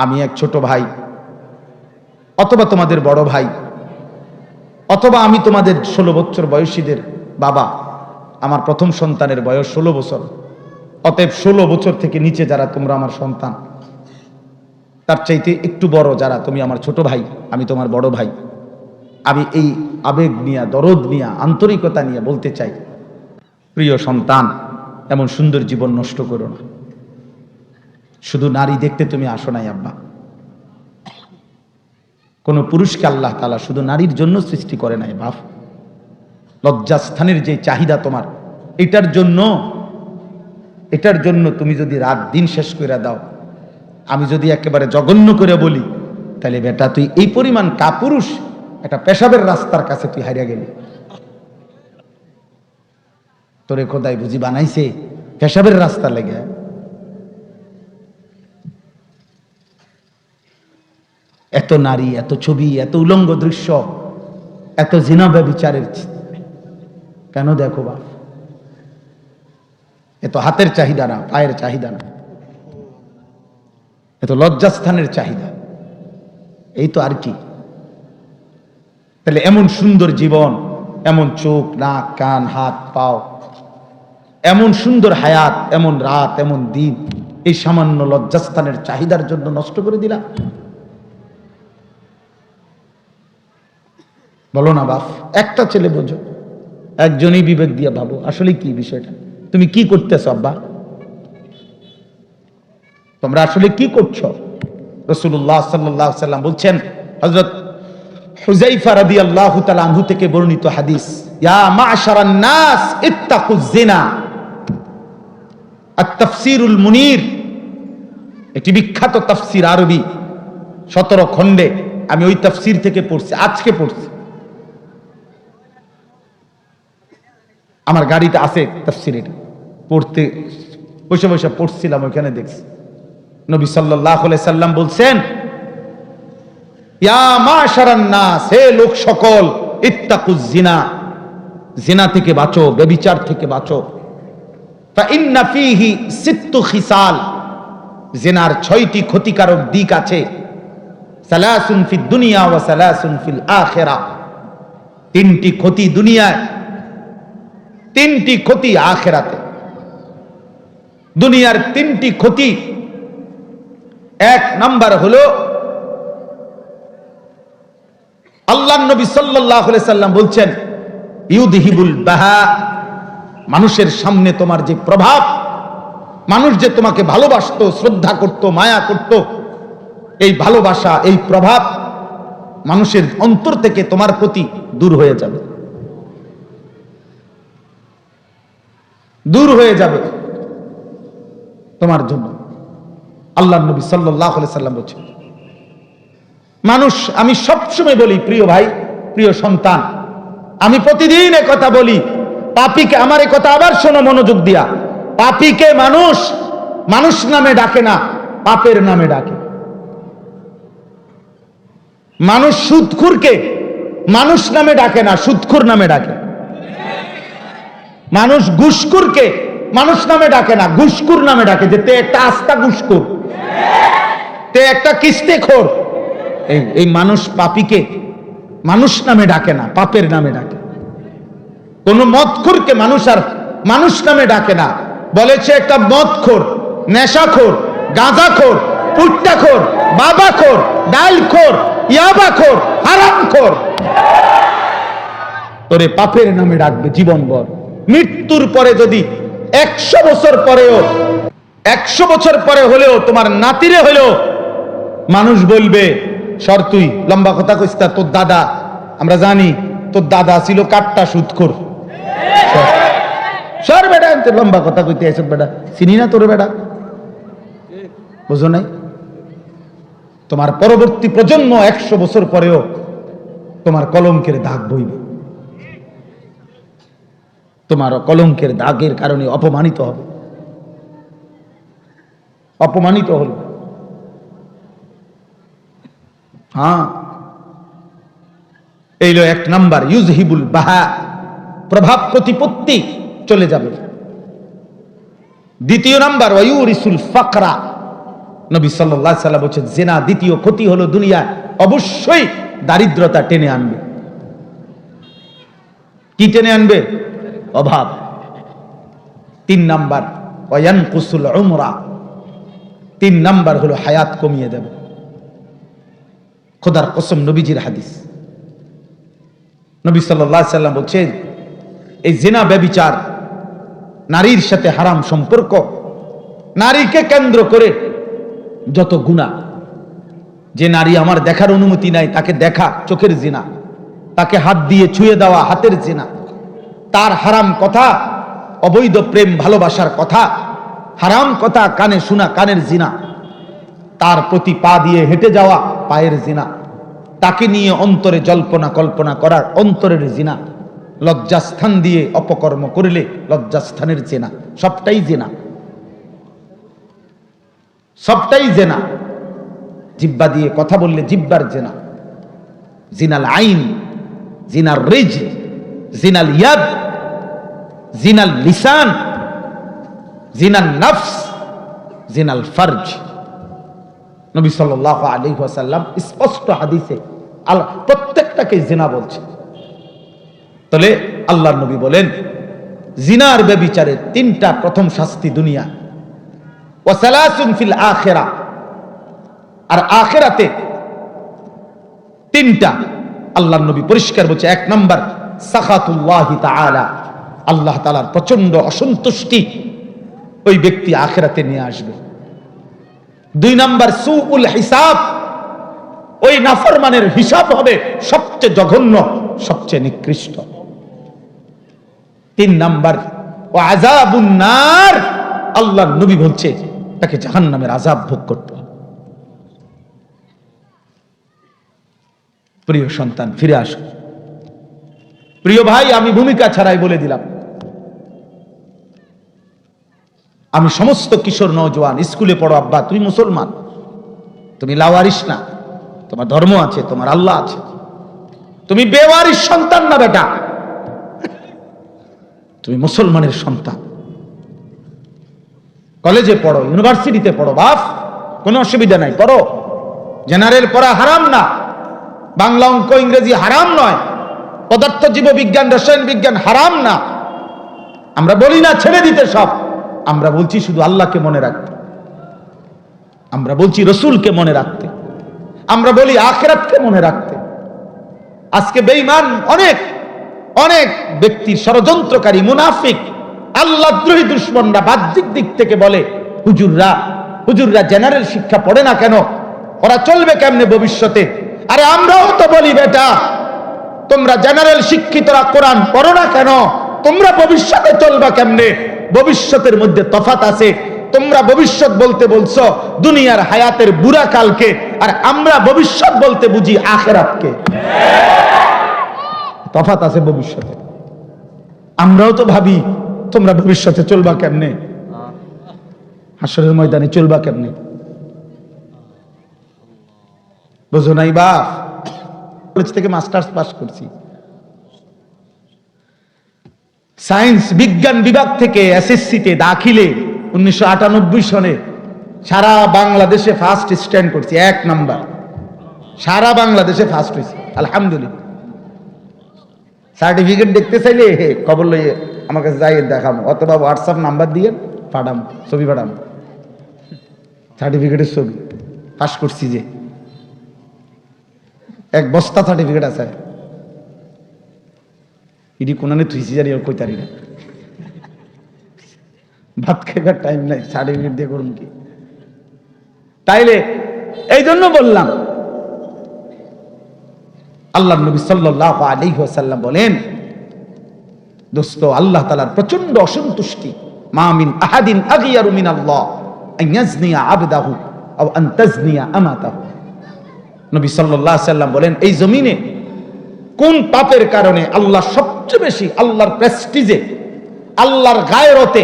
আমি এক ছোট ভাই, অথবা তোমাদের বড় ভাই, অথবা আমি তোমাদের 16 বছর বয়সীদের বাবা। আমার প্রথম সন্তানের বয়স 16 বছর। অতএব 16 বছর থেকে নিচে যারা তোমরা আমার সন্তান, তার চাইতে একটু বড় যারা, তুমি আমার ছোট ভাই, আমি তোমার বড় ভাই। আমি এই আবেগ নিয়ে, দরদ নিয়ে, আন্তরিকতা নিয়ে বলতে চাই, প্রিয় সন্তান, এমন সুন্দর জীবন নষ্ট করো না। শুধু নারী দেখতে তুমি আসো নাই আব্বা। কোন পুরুষকে আল্লাহ তাআলা শুধু নারীর জন্য সৃষ্টি করে নাই বাপ। লজ্জাস্থানের যে চাহিদা তোমার, এটার জন্য তুমি যদি রাত দিন শেষ করে দাও, আমি যদি একেবারে জঘন্য করে বলি, তাহলে বেটা তুই এই পরিমাণ কাপুরুষ, একটা পেশাবের রাস্তার কাছে তুই হারিয়ে গেলি। তোরে খোদাই বুঝি বানাইছে পেশাবের রাস্তা লেগে? এত নারী, এত ছবি, এত উলঙ্গ দৃশ্য, এত জিনা ব্যভিচারের কেন দেখো বাপ? এত হাতের চাহিদা না, পায়ের চাহিদা না, এত লজ্জাস্থানের চাহিদা, এই তো আর কি। তাহলে এমন সুন্দর জীবন, এমন চোখ, নাক, কান, হাত, পাও, এমন সুন্দর হায়াত, এমন রাত, এমন দিন, এই সামান্য লজ্জাস্থানের চাহিদার জন্য নষ্ট করে দিলা? বলো না বাপ। একটা ছেলে বোঝো, একজনই বিবেক দিয়ে ভাবো, আসলে কি বিষয়টা, তুমি কি করতেছো আব্বা? তোমরা আসলে কি করছো? রাসূলুল্লাহ সাল্লাল্লাহু আলাইহি সাল্লাম বলছেন, হযরত হুযায়ফা রাদিয়াল্লাহু তাআলা আনহু থেকে বর্ণিত হাদিস, ইয়া মা'শারান নাস ইত্তাকুয জিনা। আত-তাফসীরুল মুনীর, একটি বিখ্যাত তাফসীর, আরবি 17 খণ্ডে। আমি ওই তাফসীর থেকে পড়ছি, আজকে পড়ছি, আমার গাড়িতে আছে তাফসীর। এটা পড়তে বসে বসে পড়ছিলাম, ওখানে দেখছি নবী সাল্লাল্লাহু আলাইহি সাল্লাম বলছেন, ইয়া মা'শারান নাস, হে লোক সকল, ইত্তাকুয জিনা, জিনা থেকে বাঁচো, ব্যভিচার থেকে বাঁচো। ফা ইন্না ফীহি সিত্তু খিসাল, জিনার 6টি ক্ষতিকারক দিক আছে। সালাসুন ফিদ দুনিয়া ওয়া সালাসুন ফিল আখিরাহ, 3টি ক্ষতি দুনিয়ায়, 3টি ক্ষতি আখিরাতে। দুনিয়ার 3টি ক্ষতি, 1 নাম্বার হলো, আল্লাহর নবী সাল্লাল্লাহু আলাইহি সাল্লাম বলছেন, ইউদহিবুল বাহা, মানুষের সামনে তোমার যে প্রভাব, মানুষ যে তোমাকে ভালোবাসতো, শ্রদ্ধা করত, মায়া করত, এই ভালোবাসা, এই প্রভাব মানুষের অন্তর থেকে তোমার প্রতি দূর হয়ে যাবে, দূর হয়ে যাবে তোমার জন্য। আল্লাহর নবী সাল্লাল্লাহু আলাইহি সাল্লাম বলছেন, মানুষ, আমি সবসময় বলি প্রিয় ভাই, প্রিয় সন্তান, আমি প্রতিদিন কথা বলি, পাপীকে, আমার এই কথা আবার শোনো মনোযোগ দিয়া, পাপীকে মানুষ মানুষ নামে ডাকে না, পাপের নামে ডাকে। মানুষ সুদখোরকে মানুষ নামে ডাকে না, সুদখোর নামে ডাকে। মানুষ ঘুষখোরকে মানুষ নামে ডাকে না, ঘুষখোর নামে ডাকে, যে তে একটা আস্তা ঘুষখোর, তে একটা কিস্তেখোর। এই মানুষ পাপীকে মানুষ নামে ডাকে না, পাপের নামে ডাকে। কোন মদখোরকে মানুষ আর মানুষ নামে ডাকে না, বলেছে একটা মদখোর, নেশাখোর, গাঁজাখোর, পুট্টাখোর, বাবাখোর, ডালখোর, ইয়াবাখোর, হারামখোর। তোরে পাপের নামে ডাকবে জীবনভর। মৃত্যুর পরে যদি 100 বছর পরেও, 100 বছর পরে হলেও, তোমার নাতিরে হলেও মানুষ বলবে, সর তুই, লম্বা কথা কইস না, তোর দাদা, আমরা জানি তোর দাদা ছিল কাট্টা সুদখোর, সর বেটা, লম্বা কথা কইতে এসব বেটা, চিনি না তোর বেটা, বুঝো নাই? তোমার পরবর্তী প্রজন্ম 100 বছর পরেও তোমার কলঙ্কের দাগ বইবে, তোমার কলঙ্কের দাগের কারণে অপমানিত হবে, অপমানিত হল। হ্যাঁ, এইলো 1 নাম্বার, ইউজহিবুল বাহা, প্রভাব প্রতিপত্তি চলে যাবে। 2 নাম্বার, ওয়ায়ুরিসুল ফাকরা, নবী সাল্লাল্লাহু আলাইহি ওয়াসাল্লাম বলেছেন জিনা দ্বিতীয় ক্ষতি হলো দুনিয়া অবশ্যই দারিদ্রতা টেনে আনবে। কি টেনে আনবে? অভাব। 3 নাম্বার ওয়ায়ানকুসুল উমরা, 3 নাম্বার হলো হায়াত কমিয়ে দেবে। খোদার কসম, নবীজির হাদিস। নবী সাল্লাল্লাহু আলাইহি ওয়াসাল্লাম বলছেন এই জিনা, ব্যভিচার, নারীর সাথে হারাম সম্পর্ক, নারীকে কেন্দ্র করে যত গুনাহ, যে নারী আমার দেখার অনুমতি নাই তাকে দেখা চোখের জিনা, তাকে হাত দিয়ে ছুঁয়ে দেওয়া হাতের জিনা, তার হারাম কথা, অবৈধ প্রেম ভালোবাসার কথা, হারাম কথা কানে শোনা কানের জিনা, তার প্রতি পা দিয়ে হেঁটে যাওয়া পায়ের জিনা, তাকে নিয়ে অন্তরে জল্পনা কল্পনা করার অন্তরের জিনা, লজ্জাস্থান দিয়ে অপকর্ম করলে লজ্জাস্থানের জিনা, সবটাই জিনা, সবটাই জিনা। জিহ্বা দিয়ে কথা বললে জিহ্বার জিনা, জিনাল আইন, জিনাল রিজ, জিনাল ইয়াদ, জিনাল লিসান, জিনাল নফস, জিনাল ফরজ। নবী সাল্লাল্লাহু আলাইহি ওয়াসাল্লাম স্পষ্ট হাদিসে আল্লাহ প্রত্যেকটাকে জিনা বলছে। তাহলে আল্লাহর নবী বলেন জিনার ব্যভিচারের 3টা প্রথম শাস্তি দুনিয়া, ওয়া সালাসুন ফিল আখিরাহ, আর আখিরাতে 3টা আল্লাহর নবী পরিষ্কার বলছে। 1 নাম্বার সাখাতুল্লাহি তাআলা, আল্লাহ তাআলার প্রচন্ড অসন্তুষ্টি ওই ব্যক্তি আখিরাতে নিয়ে আসবে। 2 নাম্বার সুউল হিসাব, ওই নাফরমানের হিসাব হবে সবচেয়ে জঘন্য, সবচেয়ে নিকৃষ্ট। 3 নাম্বার ওয়া আযাবুন নার, আল্লাহর নবী বলছে তাকে জাহান্নামের আযাব ভোগ করতে হবে। প্রিয় সন্তান ফিরে আসো। প্রিয় ভাই, আমি ভূমিকা ছাড়াই বলে দিলাম, আমি সমস্ত কিশোর নওজোয়ান, স্কুলে পড়ো আব্বা, তুমি মুসলমান, তুমি লাওয়ারিস না, তোমার ধর্ম আছে, তোমার আল্লাহ আছে, তুমি বেওয়ারিস সন্তান না বেটা, তুমি মুসলমানের সন্তান। কলেজে পড়ো, ইউনিভার্সিটিতে পড়ো বাপ, কোনো অসুবিধা নাই, পড়ো। জেনারেল পড়া হারাম না, বাংলা অঙ্ক ইংরেজি হারাম নয়, পদার্থ জীববিজ্ঞান রসায়ন বিজ্ঞান হারাম না। আমরা বলি না ছেড়ে দিতে সব, আমরা বলছি শুধু আল্লাহকে মনে রাখতে, আমরা বলছি রসুলকে মনে রাখতে, আমরা বলি আখিরাতকে মনে রাখতে। আজকে বেঈমান অনেক অনেক ব্যক্তির ষড়যন্ত্রকারী মুনাফিক আল্লাহদ্রোহী দুশমনরা বাহ্যিক দিক থেকে বলে হুজুররা জেনারেল শিক্ষা পড়ে না কেন, ওরা চলবে কেমনে ভবিষ্যতে? আরে আমরাও তো বলি বেটা, তোমরা জেনারেল শিক্ষিতরা কোরআন পড়ো না কেন, তোমরা ভবিষ্যতে চলবা কেমনে? ভবিষ্যতের মধ্যে তফাত আছে। তোমরা ভবিষ্যৎ বলতে বলছো দুনিয়ার হায়াতের বুড়া কালকে, আর আমরা ভবিষ্যৎ বলতে বুঝি আখিরাতকে। তফাত আছে ভবিষ্যতে। আমরাও তো ভাবি তোমরা ভবিষ্যতে চলবা কেমনে, হাসরের ময়দানে চলবা কেমনে, বুঝো নাই বাপ? কলেজ থেকে মাস্টার্স পাস করছি, সায়েন্স বিজ্ঞান বিভাগ থেকে এসএসসিতে দাখিলে 1998 সনে সারা বাংলাদেশে ফার্স্ট স্ট্যান্ড করছি, 1 নাম্বার, সারা বাংলাদেশে ফার্স্ট হয়েছি আলহামদুলিল্লাহ। সার্টিফিকেট দেখতে চাইলে খবর লইয়ে আমার কাছে যাই দেখাবো, অথবা হোয়াটসঅ্যাপ নাম্বার দিয়ে পাঠাম, ছবি পাঠাম, সার্টিফিকেটের ছবি, পাস করছি যে 1 বস্তা সার্টিফিকেট আছে। ইডি কোনানে থুইছি জানি ওর কইতারি না, ভাত খাইবার টাইম নাই, সার্টিফিকেট দিয়ে করুন কি? তাইলে এই জন্য বললাম, আল্লাহ নবী সাল্লাল্লাহু আলাইহি ওয়াসাল্লাম বলেন দোস্ত, আল্লাহ তাআলার প্রচন্ড অসন্তুষ্টি, মা মিন আহাদিন আগিয়ারু মিনাল্লাহ আন ইয়াজনিয়া আবদাহু আও আন তাজনিয়া আমাতাহু। নবী সাল্লাল্লাহু আলাইহি ওয়াসাল্লাম বলেন এই জমিনে কোন পাপের কারণে আল্লাহ সবচেয়ে বেশি, আল্লাহর প্রেস্টিজে, আল্লাহর গায়রতে,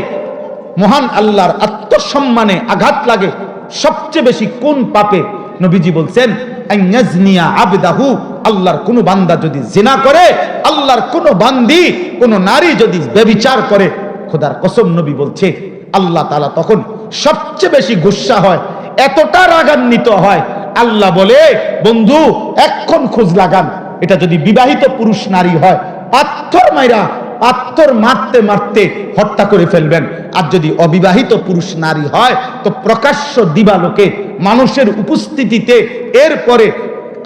মহান আল্লাহর আত্মসম্মানে আঘাত লাগে সবচেয়ে বেশি কোন পাপে? নবীজি বলছেন আইয়াজনিয়া আবদাহু, আল্লাহর কোন বান্দা যদি জিনা করে, আল্লাহর কোন বান্দি, কোন নারী যদি ব্যভিচার করে, খোদার কসম নবী বলছে আল্লাহ তাআলা তখন সবচেয়ে বেশি গুসা হয় এতটা রাগান্বিত হয়, আল্লাহ বলে বন্ধু এখন খোঁজ লাগান, এটা যদি বিবাহিত পুরুষ নারী হয় পাথর মারতে মারতে হত্যা করে ফেলবেন, আর যদি অবিবাহিত পুরুষ নারী হয় তো প্রকাশ্য দিবালোকে মানুষের উপস্থিতিতে এরপরে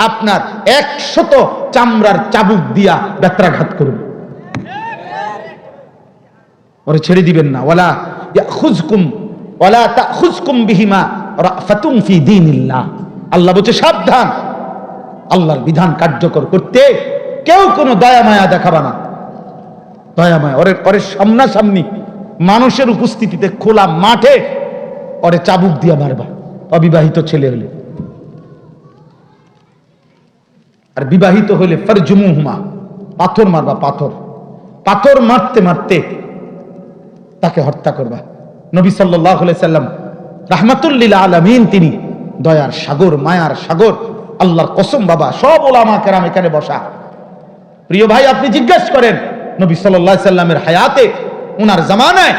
আপনার 100 চামড়ার চাবুক দিয়া বেত্রাঘাত করবে, ওরে ছেড়ে দিবেন না। ওয়ালা তাখুজকুম বিহিমা রাফাতুন ফি দীনিল্লাহ, আল্লাহ বলছে সাবধান, আল্লাহর বিধান কার্যকর করতে কেউ কোনো দয়া মায়া দেখাবা না। দয়া মায়া ওরে সামনাসামনি মানুষের উপস্থিতিতে খোলা মাঠে ওরে চাবুক দিয়া মারবা, অবিবাহিত ছেলে হলে। আর বিবাহিত হলে ফারজুমুহুমা, পাথর মারবা, পাথর মারতে মারতে তাকে হত্যা করবা। নবী সাল্লাল্লাহু আলাইহি সাল্লাম রাহমাতুল লিল আলামিন, তিনি দয়ার সাগর, মায়ার সাগর। আল্লাহর কসম বাবা, সব উলামা কেরাম এখানে বসা, প্রিয় ভাই আপনি জিজ্ঞেস করেন নবী সাল্লাল্লাহু আলাইহি সাল্লামের হায়াতে, ওনার জামানায়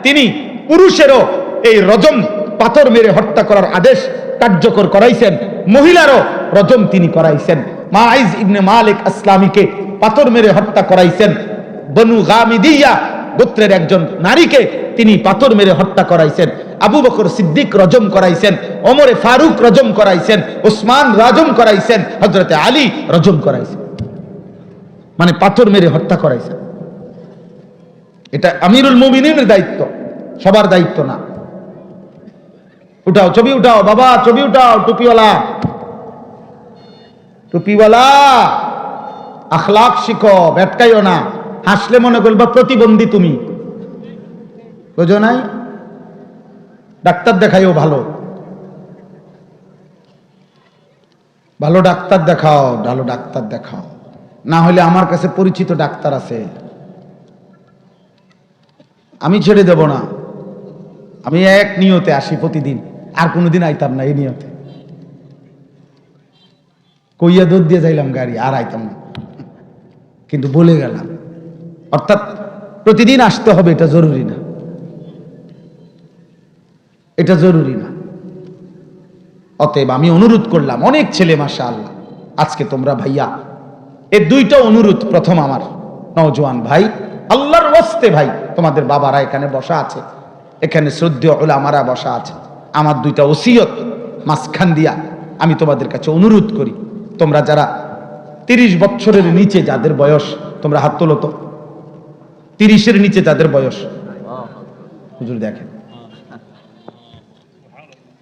তিনি পুরুষেরও এই রজম পাথর মেরে হত্যা করার আদেশ কার্যকর করাইছেন, মহিলারও রজম তিনি করাইছেন। মাইজ ইবনে মালিক আসলামীকে পাথর মেরে হত্যা করাইছেন, বনু গামিদিয়া গোত্রের একজন নারীকে তিনি পাথর মেরে হত্যা করাইছেন, আবু বকর সিদ্দিক রজম করাইছেন, ওমরে ফারুক রজম করাইছেন, ওসমান রজম করাইছেন, হযরতে আলী রজম করাইছেন, মানে পাথর মেরে হত্যা করাইছেন। এটা আমিরুল মুমিনিনের দায়িত্ব, সবার দায়িত্ব না। উঠাও ছবি, উঠাও বাবা ছবি উঠাও, টুপিওয়ালা আখলাক শিখো, ভেটকাইও না, হাসলে মনে করবা প্রতিবন্ধী তুমি, বুঝো নাই? ডাক্তার দেখাইও, ভালো ডাক্তার দেখাও, না হলে আমার কাছে পরিচিত ডাক্তার আছে, আমি ছেড়ে দেব না। আমি এক নিয়তে আসি প্রতিদিন, আর কোনোদিন আইতাম না এই নিয়তে, কইয়া দুধ দিয়ে যাইলাম গাড়ি, আর আইতাম না, কিন্তু বলে গেলাম। অর্থাৎ প্রতিদিন আসতে হবে, এটা জরুরি না, এটা জরুরি না। অতএব আমি অনুরোধ করলাম, অনেক ছেলে মাশাআল্লাহ আজকে তোমরা ভাইয়া, এই দুইটা অনুরোধ। প্রথম আমার নওজোয়ান ভাই, আল্লাহর ওয়াস্তে ভাই, তোমাদের বাবারা এখানে বসা আছে, এখানে শ্রদ্ধেয় উলামারা বসা আছে, আমার দুইটা ওসিয়ত মাঝখান দিয়া আমি তোমাদের কাছে অনুরোধ করি, তোমরা যারা 30 বছরের নিচে যাদের বয়স, তোমরা হাত তোলো তো, 30-এর নিচে যাদের বয়স, হুজুর দেখেন,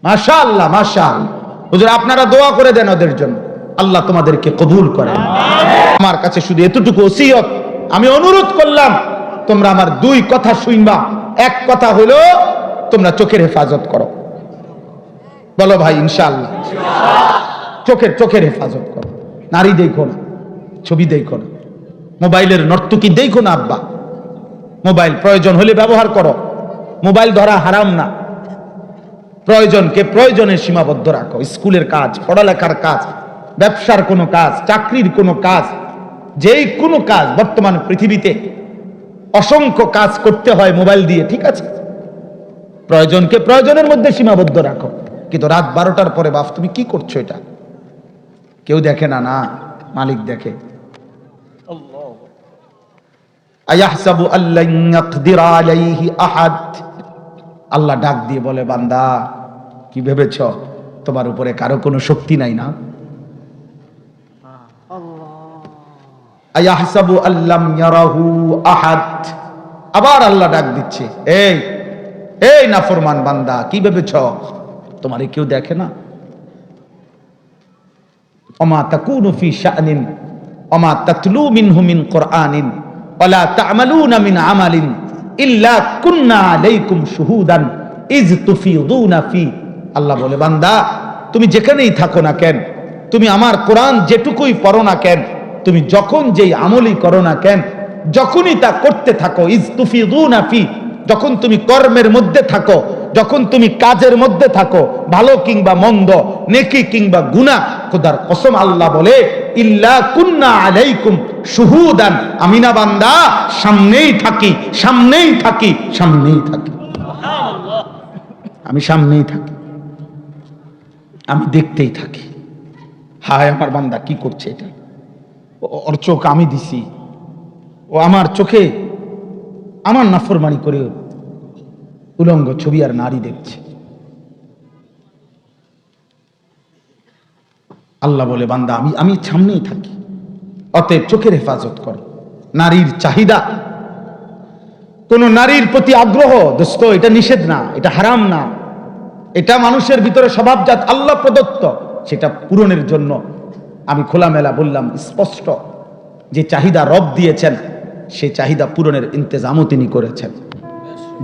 মাশাআল্লাহ মাশাআল্লাহ, হুজুর আপনারা দোয়া করে দেন ওদের জন্য, আল্লাহ তোমাদেরকে কবুল করেন। আমার কাছে শুধু এতটুকু ওসিয়ত, আমি অনুরোধ করলাম তোমরা আমার 2 কথা শুনবা। এক কথা হলো তোমরা চোখের হেফাজত করো, বলো ভাই ইনশাআল্লাহ, চোখের হেফাজত করো, নারী দেখো না, ছবি দেখো না, মোবাইলের নর্তকী দেখো না আব্বা, মোবাইল প্রয়োজন হলে ব্যবহার করো, মোবাইল ধরা হারাম না, প্রয়োজনকে প্রয়োজনে সীমাবদ্ধ রাখো। স্কুলের কাজ, পড়ালেখার কাজ, ব্যবসার কোনো কাজ, চাকরির কোনো কাজ, যেই কোনো কাজ, বর্তমান পৃথিবীতে অসংখ্য কাজ করতে হয় মোবাইল দিয়ে, ঠিক আছে, প্রয়োজনকে প্রয়োজনের মধ্যে সীমাবদ্ধ রাখো। কিন্তু রাত 12টার পরে বাপ তুমি কি করছো, এটা কেউ দেখে না, না মালিক দেখে। আয়াহসাবু আল্লান ইয়াকদিরা আলাইহি আহাদ, আল্লাহ ডাক দিয়ে বলে বান্দা কি ভেবেছ তোমার উপরে কারো কোনো শক্তি নাই না? আয়াহসাবু আল্লাম ইয়ারাহু আহাদ, আবার আল্লাহ ডাক দিচ্ছে, এই নাফরমান বান্দা কি ভেবেছ তোমারে কেউ দেখে না? ওমা তাকুনু ফি শাআনিন ওমা তাতলু মিনহু মিন কুরআনিন ওয়ালা তা'মালুনা মিন আমালিন ইল্লা কুন্না আলাইকুম শুহুদান ইজ তুফিদুনা ফি। আল্লাহ বলে বান্দা তুমি যেখানেই থাকো না কেন, তুমি আমার কোরআন যেটুকুই পড়ো না কেন, তুমি যখন যেই আমলই করো না কেন, যখনই তা করতে থাকো, ইজ তুফিদুনা ফি, যখন তুমি কর্মের মধ্যে থাকো, যখন তুমি কাজের মধ্যে থাকো, ভালো কিংবা মন্দ, নেকি কিংবা গুনাহ, খোদার কসম আল্লাহ বলে ইল্লা কুন্না আলাইকুম শুহুদান, আমি না বান্দা সামনেই থাকি, সামনেই থাকি, সামনেই থাকি, আমি সামনেই থাকি। আমি দেখতেই থাকি, হায় আমার বান্দা কি করছে এটা, ওর চোখ আমি দিছি, ও আমার চোখে আমার নাফরমানি করে উলঙ্গ ছবি আর নারী দেখছে। আল্লাহ বলে বান্দা আমি সামনেই থাকি, অতএব চোখের হেফাজত কর। নারীর চাহিদা, কোন নারীর প্রতি আগ্রহ, দোস্ত, এটা নিষেধ না, এটা হারাম না, এটা মানুষের ভিতরে স্বভাবজাত, আল্লাহ প্রদত্ত। সেটা পূরণের জন্য আমি খোলামেলা বললাম, স্পষ্ট, যে চাহিদা রব দিয়েছেন সেই চাহিদা পূরণের ইন্তজামও তিনি করেছেন।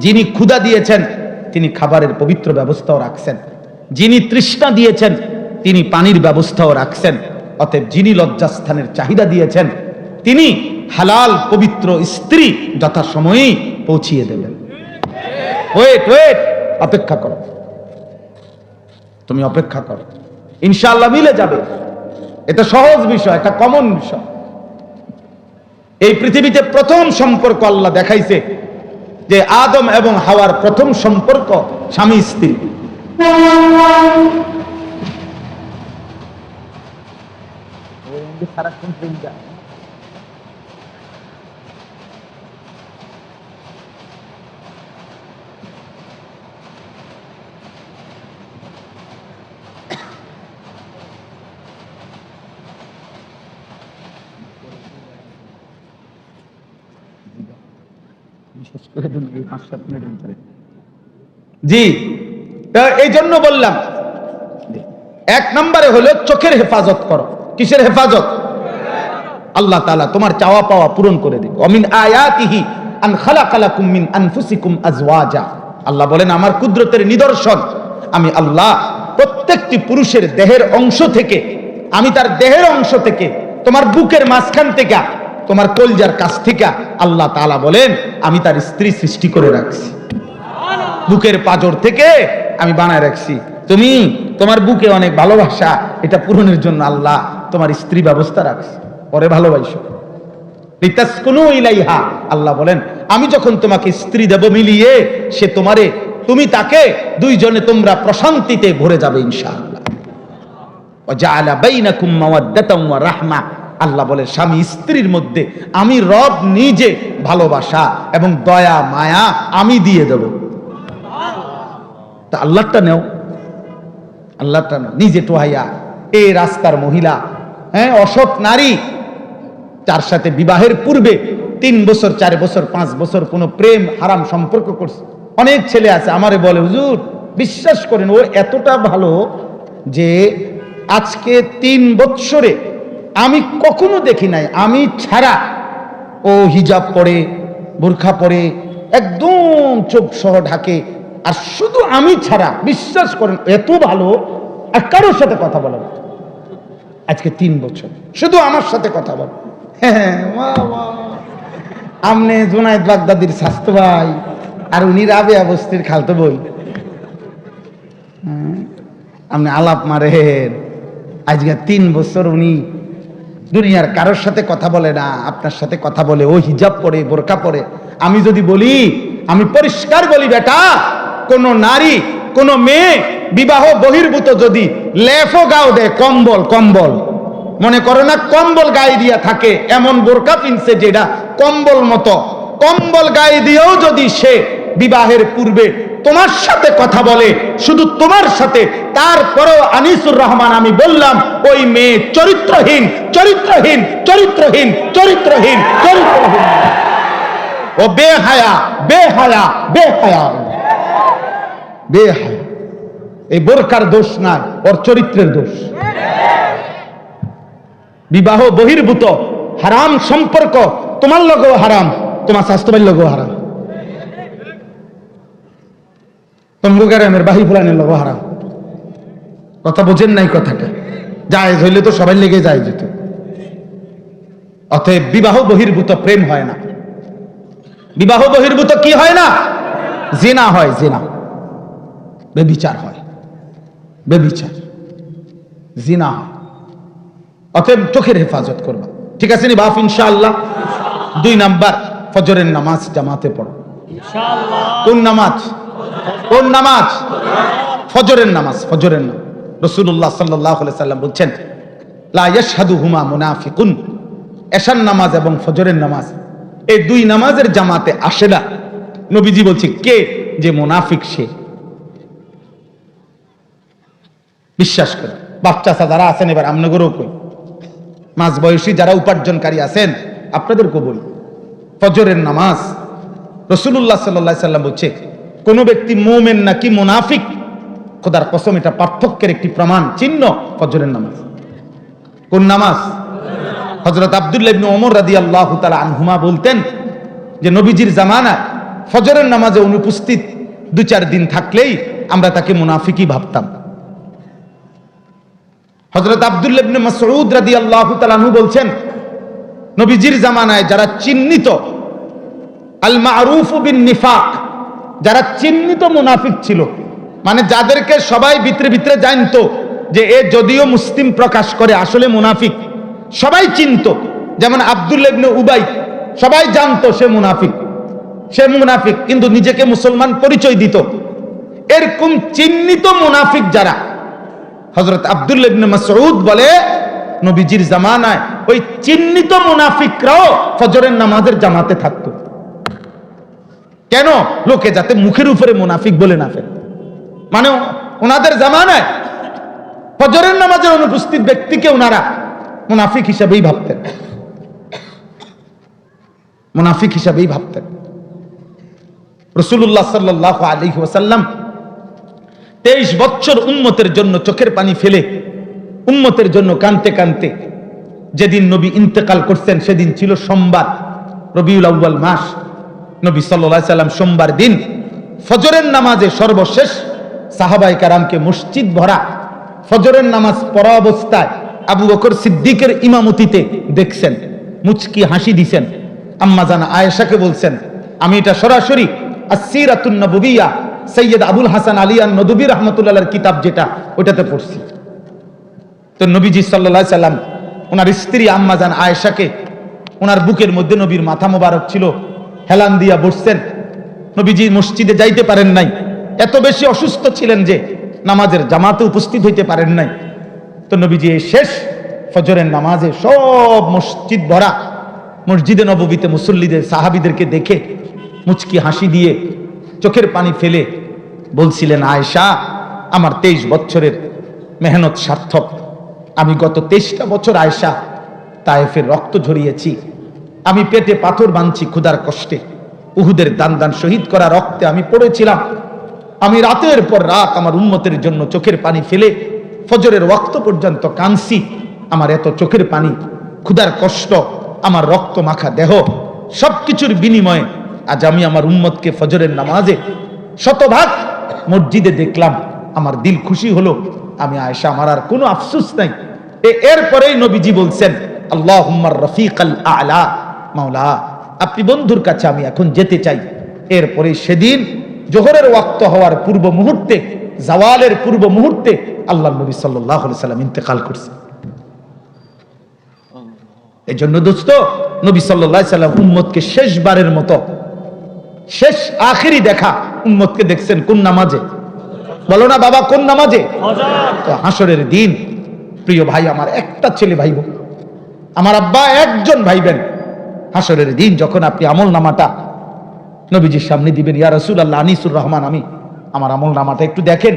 যিনি ক্ষুধা দিয়েছেন তিনি খাবারের পবিত্র ব্যবস্থাও রাখছেন, যিনি তৃষ্ণা দিয়েছেন তিনি পানির ব্যবস্থাও রাখছেন। অতএব যিনি লজ্জাস্থানের চাহিদা দিয়েছেন তিনি হালাল পবিত্র স্ত্রী যথাসময়েই পৌঁছিয়ে দেবেন। ওয়েট ওয়েট, অপেক্ষা করো, তুমি অপেক্ষা করো, ইনশাআল্লাহ মিলে যাবে। এটা সহজ বিষয়, এটা কমন বিষয়। এই পৃথিবীতে প্রথম সম্পর্ক আল্লাহ দেখাইছে যে আদম এবং হাওয়ার প্রথম সম্পর্ক স্বামী স্ত্রী। জি, এই জন্য বললাম, এক নম্বরে হলো চোখের হেফাজত করো। কিসের হেফাজত? আল্লাহ তাআলা তোমার চাওয়া পাওয়া পূরণ করে দেবে। অমিন আয়াতিহি আন খালাকা লাকুম মিন আনফুসিকুম আজওয়াজা। আল্লাহ বলেন আমার কুদরতের নিদর্শন, আমি আল্লাহ প্রত্যেকটি পুরুষের দেহের অংশ থেকে, আমি তার দেহের অংশ থেকে, তোমার বুকের মাঝখান থেকে, তোমার কলজার কাছ থেকে আল্লাহ তাআলা বলেন আমি তার স্ত্রী সৃষ্টি করে রাখছি। বুকের পাঁজর থেকে আমি বানায় রাখছি। তুমি তোমার বুকে অনেক ভালোবাসা, এটা পূরণের জন্য আল্লাহ তোমার স্ত্রী ব্যবস্থা রাখছে। পরে ভালোবাসো, লিতাসকুনু ইলাইহা। আল্লাহ বলেন আমি যখন তোমাকে স্ত্রী দেব মিলিয়ে, সে তোমারে, তুমি তাকে, দুইজনে তোমরা প্রশান্তিতে ভরে যাবে ইনশাআল্লাহ। ওয়া জাআলা বাইনাকুম মাওয়াদ্দাতাম ওয়া রাহমা। আল্লাহ বলে স্বামী স্ত্রীর মধ্যে আমি রব নিজে ভালোবাসা এবং দয়া মায়া আমি দিয়ে দেব। তা আল্লাহটা নেও, আল্লাহটা নেও। নিজে টোহাইয়া এই রাস্তার মহিলা, হ্যাঁ, অসৎ নারী, তার সাথে বিবাহের পূর্বে 3 বছর 4 বছর 5 বছর কোনো প্রেম হারাম সম্পর্ক করছে। অনেক ছেলে আছে আমারে বলে হুজুর বিশ্বাস করেন ও এতটা ভালো যে আজকে 3 বছরে আমি কখনো দেখি নাই আমি ছাড়া, ও হিজাব পরে, বোরখা পরে, একদম চোখ সহ ঢাকে, আর শুধু আমি ছাড়া, বিশ্বাস করেন এত ভালো আর কারোর সাথে কথা বলে না। আজকে 3 বছর শুধু আমার সাথে কথা বলে। আমনে জুনায়েদ বাগদাদির স্বাস্থ্য ভাই আর উনি রাবেয়া বস্তির খালতো বই, আপনি আলাপ মারেন। আজকে 3 বছর উনি দুনিয়ার কারোর সাথে কথা বলে না, আপনার সাথে কথা বলে। ও হিজাব পরে, বোরকা পরে। আমি যদি বলি, আমি পরিষ্কার বলি বেটা, কোন নারী, কোন মেয়ে বিবাহ বহির্ভূত যদি লেফো গাও দেয়, কম্বল, কম্বল মনে করো না, কম্বল গায়ে দিয়া থাকে, এমন বোরকা পিনছে যেটা কম্বল মতো, কম্বল গায়ে দিয়েও যদি সে বিবাহের পূর্বে তোমার সাথে কথা বলে, শুধু তোমার সাথে, তারপরেও আনিসুর রহমান আমি বললাম ওই মেয়ে চরিত্রহীন, চরিত্রহীন, চরিত্রহীন, চরিত্রহীন, চরিত্রহীন। ও বেহায়া, বেহায়া, বেহায়া, বেহায়া। এই বোরকার দোষ না, ওর চরিত্রের দোষ। বিবাহ বহির্ভূত হারাম সম্পর্ক তোমার লগেও হারাম, তোমার স্বাস্থ্যবাহীর লগেও হারাম, তম্বুগারামের বাহি ফুলানের লগেও হারাম। কথা বোঝেন নাই কথাটা? জায়েজ হইলে তো সবাই লেগে যায় যেত। অতএব বিবাহ বহির্ভূত প্রেম হয় না। বিবাহ বহির্ভূত কি হয় না? জিনা হয়, জিনা, বেবিচার হয়, বেবিচার, জিনা হয়। অতএব চোখের হেফাজত করবা, ঠিক আছে নি বাপ? ইনশাআল্লাহ। 2 নাম্বার, ফজরের নামাজ জামাতে পড়ো ইনশাআল্লাহ। কোন নামাজ? কোন নামাজ? ফজরের নামাজ, ফজরের নামাজ। রাসূলুল্লাহ সাল্লাল্লাহু আলাইহি সাল্লাম বলছেন, লা ইয়াশহাদুহুমা মুনাফিকুন, এশার নামাজ এবং ফজরের নামাজ এই দুই নামাজের জামাতে আসে না। নবীজি বলছে, কে যে মুনাফিক সে। বিশ্বাস করে বাচ্চা যারা আছেন, এবার আমনগরও কই, মাঝ বয়সী যারা উপার্জনকারী আছেন আপনাদেরকেও বলি, ফজরের নামাজ রাসূলুল্লাহ সাল্লাল্লাহু আলাইহি সাল্লাম বলছে, কোন ব্যক্তি মুমিন নাকি মুনাফিক, খোদার কসম এটা পার্থক্যের একটি প্রমাণ চিহ্ন ফজরের নামাজ। কোন নামাজ? হযরত আব্দুল্লাহ ইবনে ওমর রাদিয়াল্লাহু তাআলা আনহুমা বলতেন যে নবীজির জামানায় ফজরের নামাজে অনুপস্থিত 2-4 দিন থাকলেই আমরা তাকে মুনাফিকই ভাবতাম। হযরত আব্দুল্লাহ ইবনে মাসউদ রাদিয়াল্লাহু তাআলা আনহু বলছেন, নবীজির জামানায় যারা চিহ্নিত আল মারুফু বিন নিফাক, যারা চিহ্নিত মুনাফিক ছিল, মানে যাদেরকে সবাই ভিতরে ভিতরে জানতো যে এ যদিও মুসলিম প্রকাশ করে আসলে মুনাফিক, সবাই চিনত, যেমন আব্দুল্লাহ ইবনে উবাই, সবাই জানতো সে মুনাফিক, কিন্তু নিজেকে মুসলমান পরিচয় দিত। এরকম চিহ্নিত মুনাফিক যারা, হযরত আব্দুল্লাহ ইবনে মাসউদ বলে নবীজির জামানায় ওই চিহ্নিত মুনাফিকরাও ফজরের নামাজের জামাতে থাকতো। কেন? লোকে যাতে মুখের উপরে মুনাফিক বলে না ফেলে। মানে ওনাদের জামানায় ফজরের নামাজের অনুপস্থিত ব্যক্তিকে ওনারা মুনাফিক হিসাবেই ভাবতেন, মুনাফিক হিসাবেই ভাবতেন। রাসূলুল্লাহ সাল্লাল্লাহু আলাইহি ওয়াসাল্লাম 23 বছর উম্মতের জন্য চোখের পানি ফেলে, উম্মতের জন্য কাঁদতে কাঁদতে যেদিন নবী ইন্তেকাল করছেন সেদিন ছিল সোমবার, রবিউল আউয়াল মাস। নবী সাল্লাল্লাহু আলাইহি সাল্লাম সোমবার দিন ফজরের নামাজে সর্বশেষ সাহাবায়ে কেরামকে মসজিদ ভরা ফজরের নামাজ পড়া অবস্থায় আবু বকর সিদ্দিকের ইমামতিতে দেখছেন, মুচকি হাসি দিছেন। আম্মা জান আয়েশাকে বলছেন, আমি এটা সরাসরি আস-সিরাতুন নববিয়্যা সৈয়দ আবুল হাসান আলী আন-নদভী রাহমাতুল্লাহর কিতাব যেটা, ওটাতে পড়ছি। তো নবীজি সাল্লাল্লাহু আলাইহি সাল্লাম ওনার স্ত্রী আম্মা জান আয়েশাকে, ওনার বুকের মধ্যে নবীর মাথা মোবারক ছিল, হেলান দিয়া বসছেন। নবীজি মসজিদে যাইতে পারেন নাই, এত বেশি অসুস্থ ছিলেন যে নামাজের জামাতে উপস্থিত হইতে পারেন নাই। তো নবীজি এই শেষ ফজরের নামাজে সব মসজিদ ভরা, মসজিদে নববীতে মুসল্লিদের সাহাবীদেরকে দেখে মুচকি হাসি দিয়ে চোখের পানি ফেলে বলছিলেন, আয়েশা, আমার 23 বছরের মেহনত সার্থক। আমি গত 23টা বছর আয়েশা তায়েফের রক্ত ঝরিয়েছি, আমি পেটে পাথর বাঁধছি ক্ষুধার কষ্টে, উহুদের দান দান শহীদ করা রক্তে আমি পড়েছিলাম। আমি রাতের পর রাত আমার উম্মতের জন্য চোখের পানি ফেলে ফজরের ওয়াক্ত পর্যন্ত কাঁদছি। আমার এত চোখের পানি, ক্ষুধার কষ্ট, আমার রক্ত মাখা দেহ, সবকিছুর বিনিময়ে আজ আমি আমার উম্মতকে ফজরের নামাজে শতভাগ মসজিদে দেখলাম, আমার দিল খুশি হলো। আমি আয়েশা, আমার আর কোনো আফসোস নাই। এরপরেই নবীজি বলছেন, আল্লাহুম্মার রফিকাল আ'লা, মাওলা আপনি বন্ধুর কাছে আমি এখন যেতে চাই। এরপরে সেদিন জোহরের ওয়াক্ত হওয়ার পূর্ব মুহূর্তে, জাওয়ালের পূর্ব মুহূর্তে আল্লাহর নবী সাল্লাল্লাহু আলাইহি সাল্লাম ইন্তেকাল করছেন। এই জন্য দোস্ত, নবী সাল্লাল্লাহু আলাইহি সাল্লাম উম্মতকে শেষবারের মতো, শেষ আখেরি দেখা উম্মতকে দেখছেন কোন নামাজে? বলো না বাবা, কোন নামাজে? তো হাসরের দিন, প্রিয় ভাই আমার, একটা ছেলে ভাইব, আমার আব্বা একজন ভাইবেন, হাসরের দিন যখন আপনি আমল নামাটা নবীজির সামনে দিবেন, ইয়া রাসূলুল্লাহ আনিসুর রহমান, আমি আমার আমল নামাটা একটু দেখেন,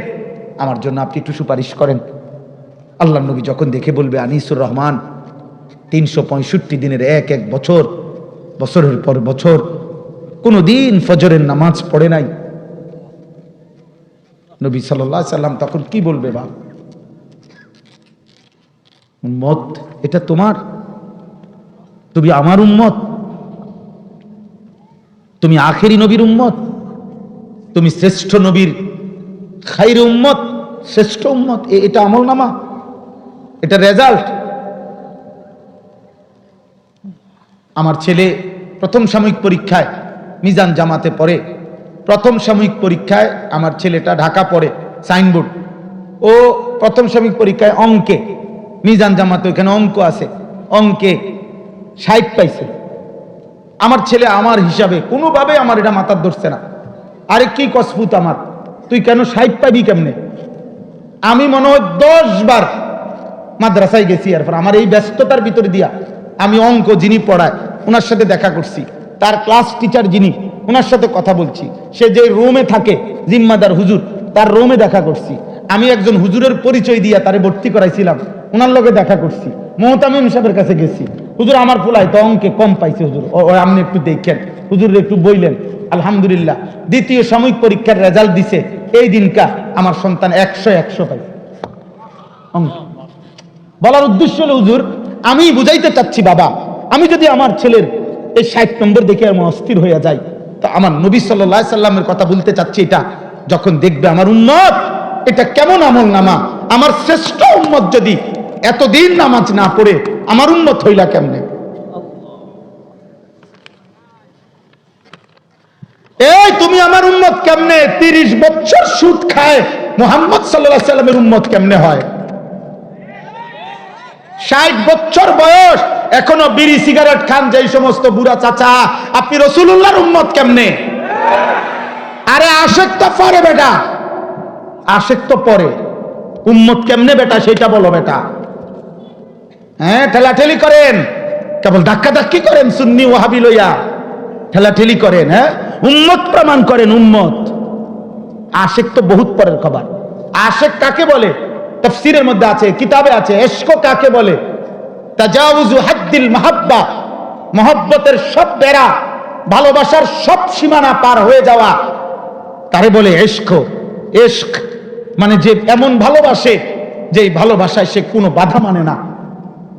আমার জন্য আপনি একটু সুপারিশ করেন। আল্লাহর নবী যখন দেখে বলবে, আনিসুর রহমান 365 দিনের এক এক বছর, বছরের পর বছর কোনো দিন ফজরের নামাজ পড়ে নাই। নবী সাল্লাল্লাহু আলাইহি সাল্লাম তখন কি বলবে? বাপ, উম্মত এটা তোমার, তুমি আমার উম্মত, তুমি আখেরি নবীর উম্মত, তুমি শ্রেষ্ঠ নবীর খাইর উম্মত, শ্রেষ্ঠ উম্মত। এটা আমলনামা, এটা রেজাল্ট। আমার ছেলে প্রথম সাময়িক পরীক্ষায় মিজান জামাতে পড়ে, প্রথম সাময়িক পরীক্ষায় আমার ছেলেটা ঢাকা পড়ে সাইনবোর্ড, ও প্রথম সাময়িক পরীক্ষায় অঙ্কে, মিজান জামাতে ওখানে অঙ্ক আছে, অঙ্কে 60 পাইছে। আমার ছেলে আমার হিসাবে কোনোভাবে আমার এটা মাথার ধরছে না। আরে কি কসফুত আমার, তুই কেন 60 পাবি কেমনে? আমি মনে হয় 10 বার মাদ্রাসায় গেছি। এরপর আমার এই ব্যস্ততার ভিতরে দিয়া আমি অঙ্ক যিনি পড়ায় ওনার সাথে দেখা করছি, তার ক্লাস টিচার যিনি ওনার সাথে কথা বলছি, সে যে রুমে থাকে জিম্মাদার হুজুর, তার রুমে দেখা করছি। আমি একজন হুজুরের পরিচয় দিয়া তারে ভর্তি করাইছিলাম, ওনার লগে দেখা করছি। মুহতামিম সাহেবের কাছে গেছি, হুজুর আমার পোলাই তো অঙ্কে কম পাইছে হুজুর, ও আপনি একটু দেখেন, হুজুর একটু বইলেন। আলহামদুলিল্লাহ দ্বিতীয় সাময়িক পরীক্ষার রেজাল্ট দিছে, এই দিনকা আমার সন্তান 100 পাইছে অঙ্ক। বলার উদ্দেশ্য হলো হুজুর আমি বুঝাইতে চাচ্ছি বাবা, আমি যদি আমার ছেলের এই 60 নম্বর দেখে আমি অস্থির হয়ে যাই, তো আমার নবী সাল্লাল্লাহু আলাইহি সাল্লামের কথা বলতে চাচ্ছি, এটা যখন দেখবে আমার উম্মত এটা কেমন আমল নামা, আমার শ্রেষ্ঠ উম্মত যদি এতদিন নামাজ না পড়ে আমার উম্মত হইলা কেমনে? এই তুমি আমার উম্মত কেমনে? 30 বছর সুদ খায় মুহাম্মদ সাল্লাল্লাহু আলাইহি সাল্লামের উম্মত কেমনে হয়? 60 বছর বয়স এখনো বিড়ি সিগারেট খান যেই সমস্ত বুড়া চাচা, আপনি রাসূলুল্লাহর উম্মত কেমনে? আরে আশিক তো পরে বেটা, আশিক তো পরে, উম্মত কেমনে বেটা সেটা বলো বেটা। হ্যাঁ ঠেলাঠেলি করেন, কেবল ধাক্কা ধাক্কি করেন সুন্নি ওয়াহাবি লইয়া, ঠেলাঠেলি করেন। হ্যাঁ উম্মত প্রমাণ করেন উম্মত। আশিক তো বহুত পরের খবর। আশিক কাকে বলে? তাফসীরের মধ্যে আছে, কিতাবে আছে। ইশক কাকে বলে? তাজাউযু হাদ্দিল মাহাব্বা, মহব্বতের সব বেড়া, ভালোবাসার সব সীমানা পার হয়ে যাওয়া, তারে বলে ইশক। ইশক মানে যে এমন ভালোবাসে যে ভালোবাসায় সে কোনো বাধা মানে না,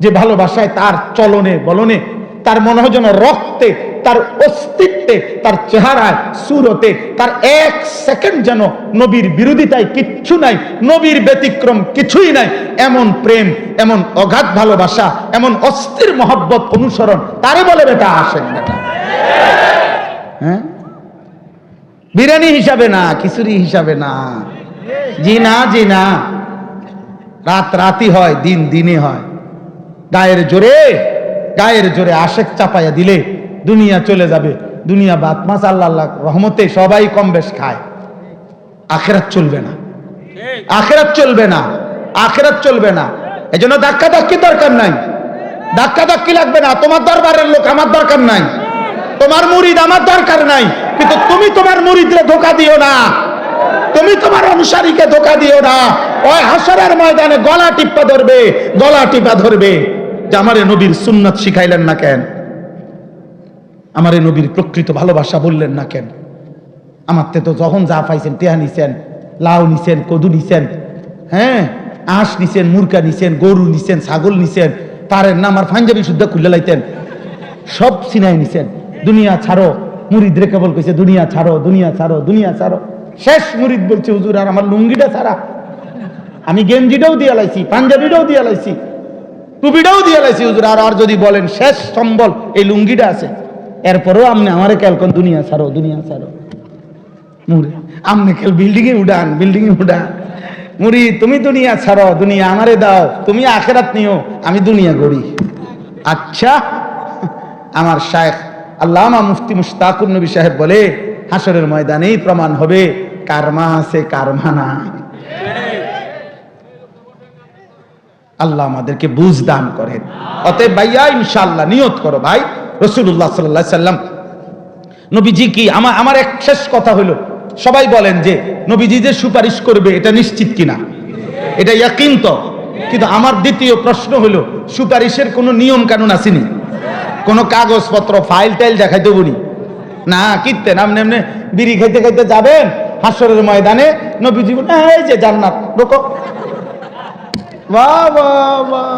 যে ভালোবাসায় তার চলনে বলনে, তার মনে হয় যেন রক্তে, তার অস্তিত্বে, তার চেহারায়, সুরতে, তার 1 সেকেন্ড যেন নবীর বিরোধিতায় কিচ্ছু নাই, নবীর ব্যতিক্রম কিছুই নাই। এমন প্রেম, এমন অগাধ ভালোবাসা, এমন অস্থির মহব্বত অনুসরণ, তারে বলে বেটা আশিক বেটা। হ্যাঁ বিরিয়ানি হিসাবে না, খিচুড়ি হিসাবে না, জি না জি না। রাত রাতই হয়, দিন দিনে হয়। গায়ের জোরে আশিক চাপাইয়া দিলে দুনিয়া চলে যাবে, দুনিয়া বাত মাস আল্লাহ রহমতে সবাই কম বেশ খায়, আখিরাত চলবে না, আখিরাত চলবে না, আখিরাত চলবে না। এজন্য ধাক্কা ধাক্কি দরকার নাই, ধাক্কা ধাক্কি লাগবে না। তোমার দরবারের লোক আমার দরকার নাই, তোমার মুরিদ আমার দরকার নাই, কিন্তু তুমি তোমার মুরিদরে ধোঁকা দিও না, তুমি তোমার অনুসারীকে ধোঁকা দিও না। ওই হাসরের ময়দানে গলা টিপা ধরবে, গলা টিপা ধরবে যে আমারে নবীর সুন্নাত শিখাইলেন না কেন, আমারে নবীর প্রকৃত ভালোবাসা বললেন না কেন। আমার তো যখন যা পাইছেন, টেহা নিছেন, লাউ নিছেন, কদু নিছেন, হ্যাঁ আঁশ নিছেন, মুরকা নিছেন, গরু নিছেন, ছাগল নিছেন, তারের নাম আর পাঞ্জাবি শুদ্ধ খুলে লাইতেন, সব সিনাই নিছেন। দুনিয়া ছাড়ো, মুরিদ রে কেবল কইছে দুনিয়া ছাড়ো, দুনিয়া ছাড়ো, দুনিয়া ছাড়ো। শেষ মুরিদ বলছে হুজুর আর আমার লুঙ্গিটা ছাড়া, আমি গেঞ্জিটাও দিয়ে লাইছি, পাঞ্জাবিটাও দিয়ে লাইছি, টুপিটাও দিয়ে লাইছি হুজুর, আর যদি বলেন শেষ সম্বল এই লুঙ্গিটা আছে, এরপরেও আপনি আমারে কেলকন দুনিয়া ছাড়ো, দুনিয়া ছাড়ো। মুরিদ আপনি কেল বিল্ডিং এ উড়ান, বিল্ডিং এ উড়ান। মুরিদ তুমি দুনিয়া ছাড়ো, দুনিয়া আমারে দাও, তুমি আখিরাত নিও, আমি দুনিয়া গড়ি। আচ্ছা আমার শায়েখ আল্লামা মুফতি মুশতাকুর নবী সাহেব বলে হাসরের ময়দানেই প্রমাণ হবে কার মা আছে কার মা নাই। আল্লাহ আমাদেরকে বুঝ দান করেন। অতএব ভাইয়া ইনশাআল্লাহ নিয়ত করো ভাই, রাসূলুল্লাহ সাল্লাল্লাহু আলাইহি সাল্লাম নবীজি কি, আমার এক শেষ কথা হলো, সবাই বলেন যে নবীজি যে সুপারিশ করবে এটা নিশ্চিত কিনা, এটা ইয়াকিন তো, কিন্তু আমার দ্বিতীয় প্রশ্ন হলো সুপারিশের কোনো নিয়ম কানুন আসেনি, কোনো কাগজপত্র ফাইল টাইল দেখাইতে বলি না, কীর্তেন আপনি এমনি বিড়ি খাইতে খাইতে যাবেন হাসরের ময়দানে, নবীজি এই যে জান্নাত রোকো, বাহ বাহ বাহ,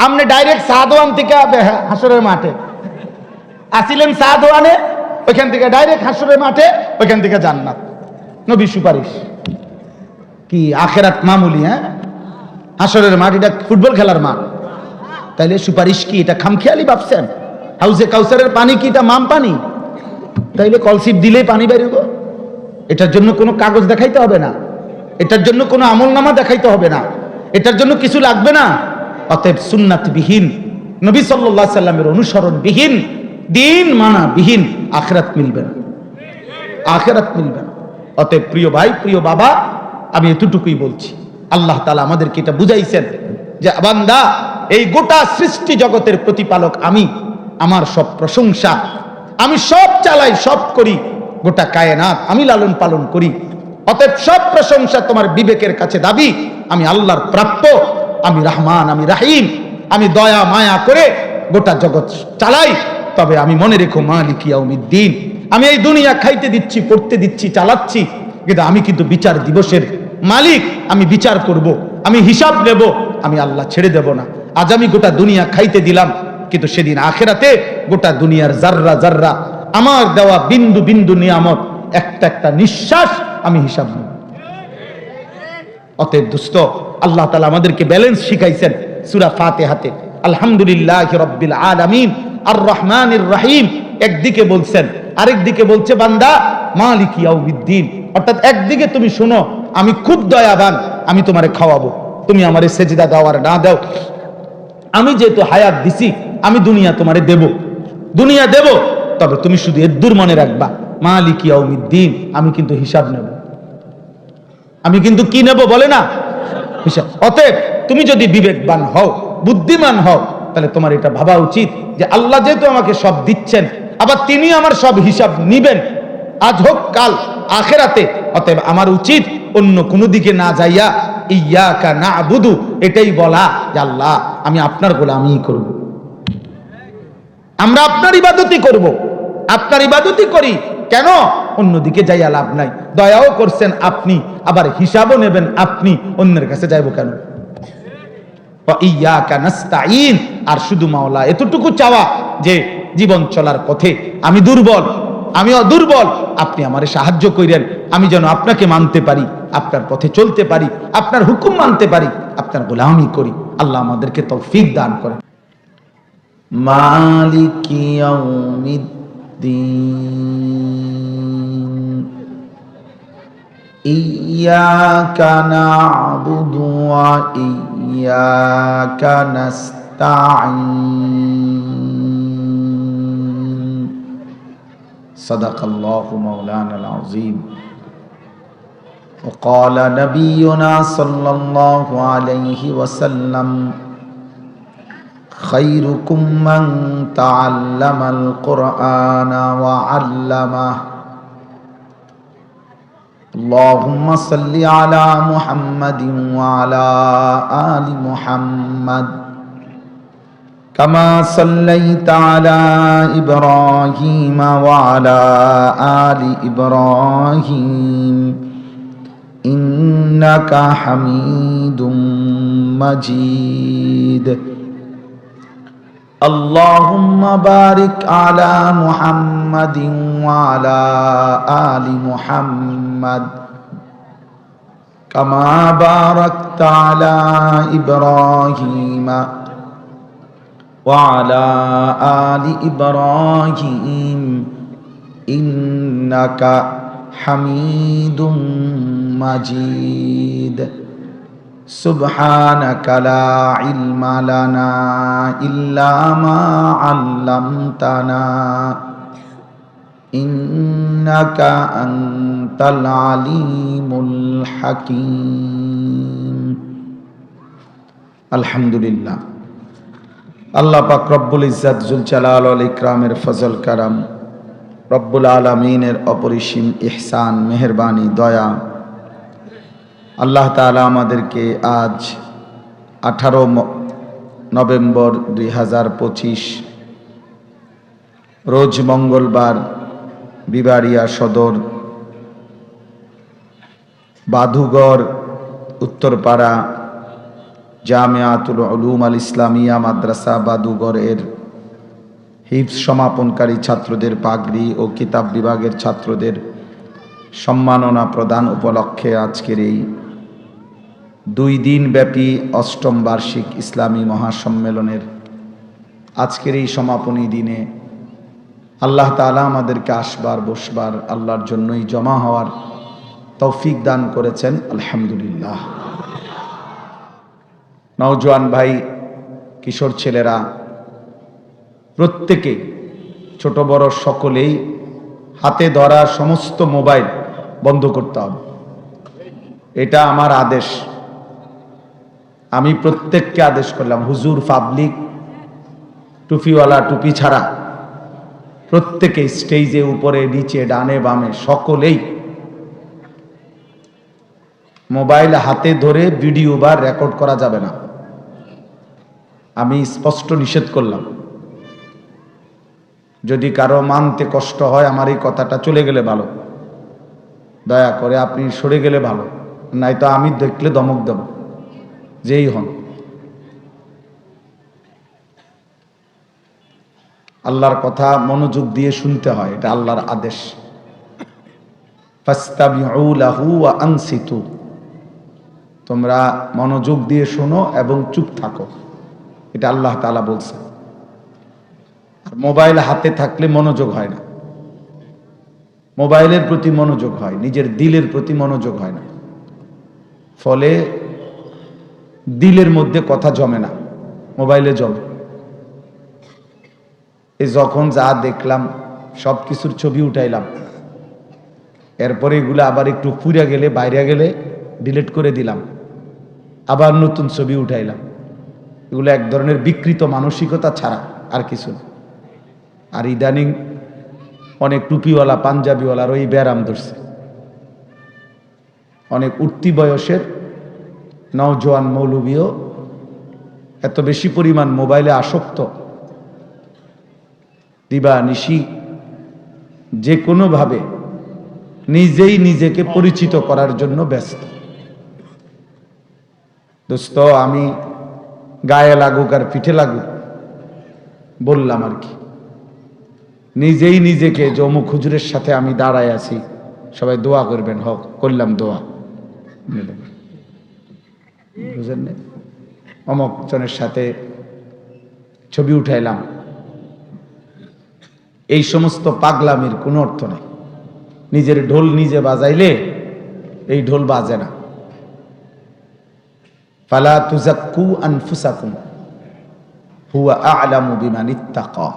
আপনি ডাইরেক্ট সাদওয়ান থেকে হাসরের মাঠে আসিলেন, সাদওয়ানে ওইখান থেকে ডাইরেক্ট হাসরের মাঠে, ওইখান থেকে জান্নাত। নবী সুপারিশ কি আখিরাত মামুলি? হ্যাঁ হাসরের মাঠ এটা ফুটবল খেলার মাঠ, তাইলে সুপারিশ কি এটা খামখেয়ালি ভাবছেন? হাউজে কাউসারের পানি কি এটা মাম পানি? তাইলে কলসিপ দিলেই পানি বেরোবো? এটার জন্য কোনো কাগজ দেখাইতে হবে না, এটার জন্য কোনো আমলনামা দেখাইতে হবে না, এটার জন্য কিছু লাগবে না। অতএব সুন্নাত বিহীন, নবী সাল্লাল্লাহু আলাইহি সাল্লামের অনুসরণ বিহীন, দিন মানা বিহীন আখিরাত মিলবে না, আখিরাত মিলবে না। অতএব প্রিয় ভাই, প্রিয় বাবা, আমি এতটুকুই বলছি। আল্লাহ তাআলা আমাদেরকে এটা বুঝাইছেন যে বান্দা, এই গোটা সৃষ্টি জগতের প্রতিপালক আমি, আমার সব প্রশংসা, আমি সব চালাই, সব করি, গোটা কায়নাত আমি লালন পালন করি। অতএব সব প্রশংসা তোমার বিবেকের কাছে দাবি, আমি আল্লাহর প্রাপ্য, আমি রহমান, আমি রাহিম, আমি দয়া মায়া করে গোটা জগৎ চালাই। তবে আমি মনে রেখো মালিক ইয়াউমিদ্দিন, আমি এই দুনিয়া খাইতে দিচ্ছি, পড়তে দিচ্ছি, চালাচ্ছি, কিন্তু আমি কিন্তু বিচার দিবসের মালিক, আমি বিচার করব, আমি হিসাব নেব, আমি আল্লাহ ছেড়ে দেব না। আজ আমি গোটা দুনিয়া খাইতে দিলাম, কিন্তু সেদিন আখেরাতে গোটা দুনিয়ার জাররা জাররা, আমার দেওয়া বিন্দু বিন্দু নিয়ামত, একটা একটা নিঃশ্বাস আমি হিসাব নেব। অতএব দোস্ত, আল্লাহ তাআলা আমাদেরকে ব্যালেন্স শিখাইছেন সূরা ফাতিহাতে। আলহামদুলিল্লাহি রাব্বিল আলামিন আর রহমানির রহিম একদিকে বলছেন, আরেকদিকে বলছে বান্দা মালিক ইয়াউমিদ্দিন। অর্থাৎ একদিকে তুমি শুনো আমি খুব দয়াবান, আমি তোমারে খাওয়াবো, তুমি আমারে সেজদা দাও আর না দাও, আমি যেহেতু হায়াত দিছি, আমি দুনিয়া তোমারে দেব, দুনিয়া দেব, তবে তুমি শুধু এদ্দুর মনে রাখবা মালিক ইয়াউমিদ্দিন, আমি কিন্তু হিসাব নেব। আমি কিন্তু কি নেব বলে না, হিসাব। অতএব তুমি যদি বিবেকবান হও, বুদ্ধিমান হও, তাহলে তোমার এটা ভাবা উচিত যে আল্লাহ যেহেতু আমাকে সব দিচ্ছেন, আবার তিনি আমার সব হিসাব নিবেন, আজ হোক কাল আখেরাতে। অতএব আমার উচিত অন্য কোনো দিকে না যাইয়া ইয়াকা না'বুদু এটাই বলা যে আল্লাহ আমি আপনার গোলামি করব, আমরা আপনার ইবাদতই করব, আপনার ইবাদতই করি। কেন অন্যদিকে যাইয়া লাভ নাই? দয়াও করছেন আপনি, আবার হিসাবও নেবেন আপনি, অন্যের কাছে যাইব কেন? ইয়াকা নাস্তাইন, আর শুধু মাওলা এতটুকু চাওয়া যে জীবন চলার পথে আমি দুর্বল, আমি দুর্বল, আপনি আমারে সাহায্য করেন, আমি যেন আপনাকে মানতে পারি, আপনার পথে চলতে পারি, আপনার হুকুম মানতে পারি, আপনার গোলামি করি। আল্লাহ আমাদেরকে তৌফিক দান করেন। মালিকি ইয়াউমিদ্দিন ইয়াকা না'বুদু ওয়া ইয়াকা নাস্তাঈন। সাদাকাল্লাহু মাওলানাল আযীম। وقال نبينا صلى الله عليه وسلم خيركم من تعلم القرآن وعلمه. اللهم صل على محمد وعلى آل محمد كما صليت على إبراهيم وعلى آل إبراهيم إنك حميد مجيد. اللهم بارك على محمد وعلى آل محمد كما باركت على إبراهيم وعلى آل إبراهيم إنك حميد مجيد. سبحانك لا علم لنا إلا ما علمتنا إنك أنت العليم الحكيم. الحمد لله. আল্লাহ পাক রব্বুল ইজ্জত জুল জালাল ওয়াল ইকরামের ফজল কারাম, রব্বুল আলামিনের অপরিসীম ইহসান, মেহেরবানি, দয়া, আল্লাহ তাআলা আমাদেরকে আজ 18 নভেম্বর 2025 রোজ মঙ্গলবার বিবাড়িয়া সদর বাধুগড় উত্তরপাড়া জামিয়াতুল উলুম আল ইসলামিয়া মাদ্রাসা বাদুগড় এর হিফজ সমাপনকারী ছাত্রদের পাগড়ি ও কিতাব বিভাগের ছাত্রদের সম্মাননা প্রদান উপলক্ষে আজকের এই 2 দিন ব্যাপী 8ম বার্ষিক ইসলামী মহাসম্মেলনের আজকের এই সমাপনী দিনে আল্লাহ তাআলা আমাদেরকে আসবার বসবার আল্লাহর জন্যই জমা হওয়ার তৌফিক দান করেছেন, আলহামদুলিল্লাহ। নওজোয়ান ভাই, কিশোর ছেলেরা প্রত্যেকে, ছোট বড় সকলেই হাতে ধরা সমস্ত মোবাইল বন্ধ করতে হবে। এটা আমার আদেশ। আমি প্রত্যেককে আদেশ করলাম, হুজুর, পাবলিক, টুপিওয়ালা, টুপি ছাড়া প্রত্যেকে, স্টেজে, উপরে, নিচে, ডানে বামে, সকলেই মোবাইল হাতে ধরে ভিডিও বা রেকর্ড করা যাবে না। আমি স্পষ্ট নিষেধ করলাম। যদি কারো মানতে কষ্ট হয়, আমার এই কথাটা চলে গেলে ভালো, দয়া করে আপনি সরে গেলে ভালো, নাই তো আমি দেখলে ধমক দেব, যেই হন। আল্লাহর কথা মনোযোগ দিয়ে শুনতে হয়, এটা আল্লাহর আদেশ। ফাস্তামিউ লাহু ওয়া আনসিতু, তোমরা মনোযোগ দিয়ে শোনো এবং চুপ থাকো, এটা আল্লাহ তাআলা বলছে। আর মোবাইল হাতে থাকলে মনোযোগ হয় না, মোবাইলের প্রতি মনোযোগ হয়, নিজের দিলের প্রতি মনোযোগ হয় না। ফলে দিলের মধ্যে কথা জমে না, মোবাইলে জমে। এই যখন যা দেখলাম সব কিছুর ছবি উঠাইলাম, এরপরে এগুলো আবার একটু পুড়ে গেলে, বাইরে গেলে ডিলিট করে দিলাম, আবার নতুন ছবি উঠাইলাম। এগুলো এক ধরনের বিকৃত মানসিকতা ছাড়া আর কিছু না। আর ইদানিং অনেক টুপিওয়ালা, পাঞ্জাবিওয়ালার ওই ব্যারাম ধরছে। অনেক উঠতি বয়সের নওজোয়ান মৌলবীও এত বেশি পরিমাণ মোবাইলে আসক্ত, দিবা নিশি যে কোনোভাবে নিজেই নিজেকে পরিচিত করার জন্য ব্যস্ত। দোস্ত, আমি গায়ে লাগুক আর পিঠে লাগুক বললাম আর কি, নিজেই নিজেকে যে অমুক হুজুরের সাথে আমি দাঁড়ায় আছি, সবাই দোয়া করবেন, হক করলাম দোয়া, বুঝলেন না? অমুক জনের সাথে ছবি উঠাইলাম, এই সমস্ত পাগলামির কোনো অর্থ নেই। নিজের ঢোল নিজে বাজাইলে এই ঢোল বাজে না। ফালা তুজাক্কু আনফুসাকুম হুয়া আ'লামু বিমান ইত্তাকা।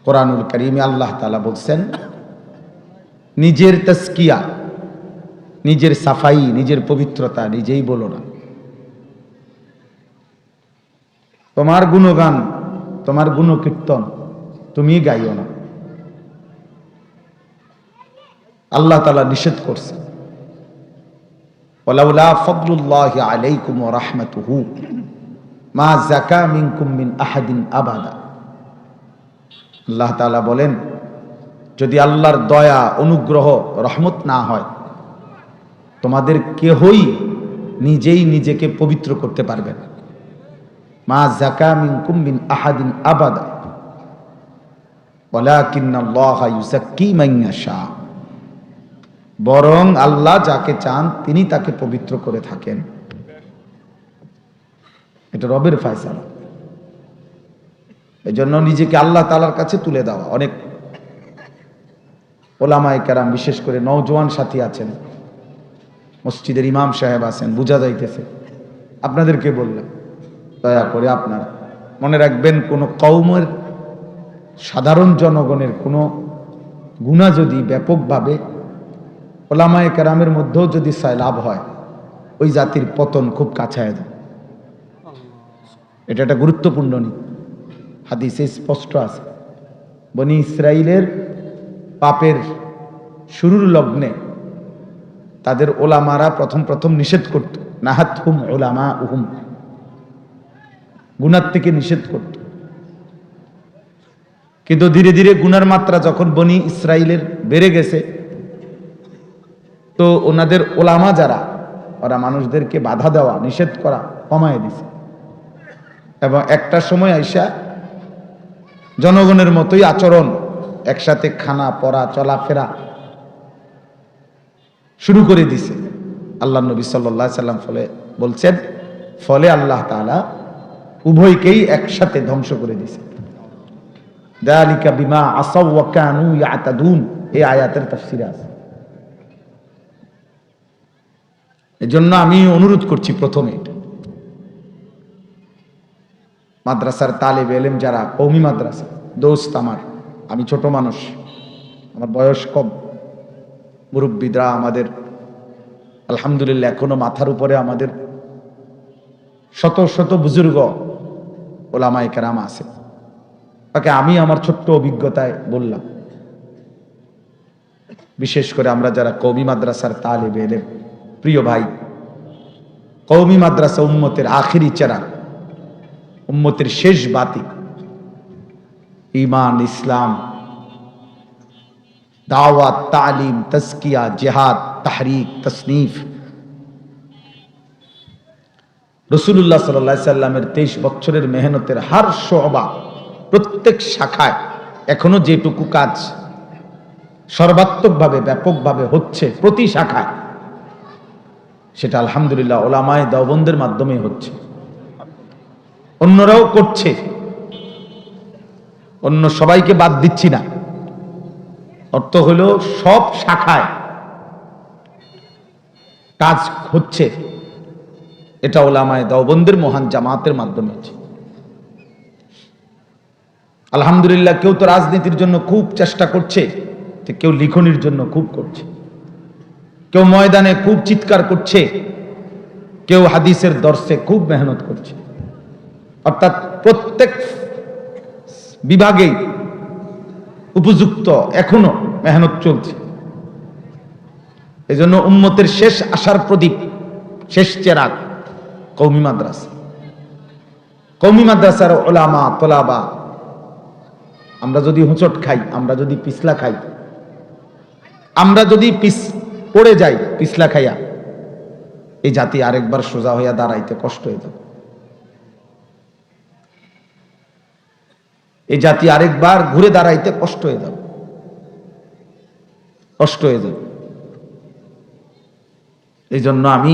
কোরআনুল কারীমে আল্লাহ তাআলা বলছেন, নিজের তাজকিয়া, নিজের সাফাই, নিজের পবিত্রতা নিজেই বলো না। তোমার গুণগান, তোমার গুণকীর্তন তুমি গাইও না। আল্লাহ তাআলা নিষেধ করছে, ওয়ালাউলা ফাদলুল্লাহি আলাইকুম ওয়া রাহমাতুহু মা যাকা মিনকুম মিন আহাদিন আবাদা। আল্লাহ তাআলা বলেন, যদি আল্লাহর দয়া, অনুগ্রহ, রহমত না হয়, তোমাদের কেহই নিজেই নিজেকে পবিত্র করতে পারবে না। মা যাকা মিনকুম মিন আহাদিন আবাদা ওয়ালাকিন্নাল্লাহা ইউযাক্কি মান ইয়াশা। বরং আল্লাহ যাকে চান তিনি তাকে পবিত্র করে থাকেন। এটা রবের ফয়সালা। এই জন্য নিজেকে আল্লাহ তাআলার কাছে তুলে দেওয়া। অনেক ওলামায়ে কেরাম, বিশেষ করে নওজোয়ান সাথী আছেন, মসজিদের ইমাম সাহেব আছেন, বোঝা যাইতেছে, আপনাদেরকে বললাম, দয়া করে আপনারা মনে রাখবেন, কোন কওমের সাধারণ জনগণের কোনো গুনাহ যদি ব্যাপকভাবে ওলামায়ে কেরামের মধ্যেও যদি সয়লাব হয়, ওই জাতির পতন খুব কাছায় যায়। এটা একটা গুরুত্বপূর্ণ নীতি, হাদিসে স্পষ্ট আছে। বনি ইসরাইলের পাপের শুরুর লগ্নে তাদের ওলামারা প্রথম নিষেধ করত, নাহাতহুম উলামাউহুম, গুনার থেকে নিষেধ করত। কিন্তু ধীরে ধীরে গুনার মাত্রা যখন বনি ইসরাইলের বেড়ে গেছে, তো ওনাদের ওলামা যারা, ওরা মানুষদেরকে বাধা দেওয়া, নিষেধ করা কমায় দিছে। এবং একটা সময় আইসা জনগণের মতোই আচরণ, একসাথে খানা পড়া, চলাফেরা শুরু করে দিছে। আল্লাহ নবী সাল্লাল্লাহু আলাইহি সাল্লাম বলছেন, ফলে আল্লাহ তাআলা উভয়কেই একসাথে ধ্বংস করে দিছে। যালিকা বিমা আসাউ ওয়া কানু ইয়াতাদুন, এই আয়াতের তাফসীরে আছে। এজন্য আমি অনুরোধ করছি, প্রথমে মাদ্রাসার তালেব এলেম যারা, কওমি মাদ্রাসা, দোস্ত আমার, আমি ছোট মানুষ, আমার বয়স কম, মুরব্বিদরা আমাদের আলহামদুলিল্লাহ এখনো মাথার উপরে আমাদের শত শত বুজুর্গ ওলামায়ে কেরাম আছে। তাকে আমি আমার ছোট্ট অভিজ্ঞতায় বললাম, বিশেষ করে আমরা যারা কওমি মাদ্রাসার তালিবে ইলম, প্রিয় ভাই, কওমি মাদ্রাসা উম্মতের আখিরি চেরাগ, উম্মতের শেষ বাতি। ঈমান, ইসলাম, দাওয়াত, তালিম, তাজকিয়া, জিহাদ, তাহরিক, তাসনিফ। রাসূলুল্লাহ সাল্লাল্লাহু আলাইহি সাল্লামের 23 বছরের মেহনতের হার শোবা, প্রত্যেক শাখায় এখনো যেটুকু কাজ সর্বাত্মকভাবে ব্যাপকভাবে হচ্ছে প্রতি শাখায়, সেটা আলহামদুলিল্লাহ ওলামায়ে দেওবন্দের মাধ্যমে হচ্ছে। অন্যরাও করছে, অন্য সবাইকে বাদ দিচ্ছি না। অর্থ হলো সব শাখায় কাজ হচ্ছে, এটা ওলামায়ে দেওবন্দের মহান জামাতের মাধ্যমে হচ্ছে। আলহামদুলিল্লাহ কেউ তো রাজনীতির জন্য খুব চেষ্টা করছে, কেউ লিখনির জন্য খুব করছে, কেউ ময়দানে খুব চিৎকার করছে, কেউ হাদিসের দর্শে খুব মেহনত করছে। অর্থাৎ প্রত্যেক বিভাগেই উপযুক্ত এখনো মেহনত চলছে। এজন্য উম্মতের শেষ আশার প্রদীপ, শেষ চেরাগ কওমি মাদ্রাসা। কওমি মাদ্রাসার ওলামা তোলাবা, আমরা যদি হোঁচট খাই, আমরা যদি পিছলা খাই, আমরা যদি পড়ে যাই পিছলা খাইয়া, এই জাতি আরেকবার সোজা হইয়া দাঁড়াইতে কষ্ট হয়ে যাবে। এই জাতি আরেকবার ঘুরে দাঁড়াইতে কষ্ট হয়ে যাবে, কষ্ট হয়ে যাবে। এই জন্য আমি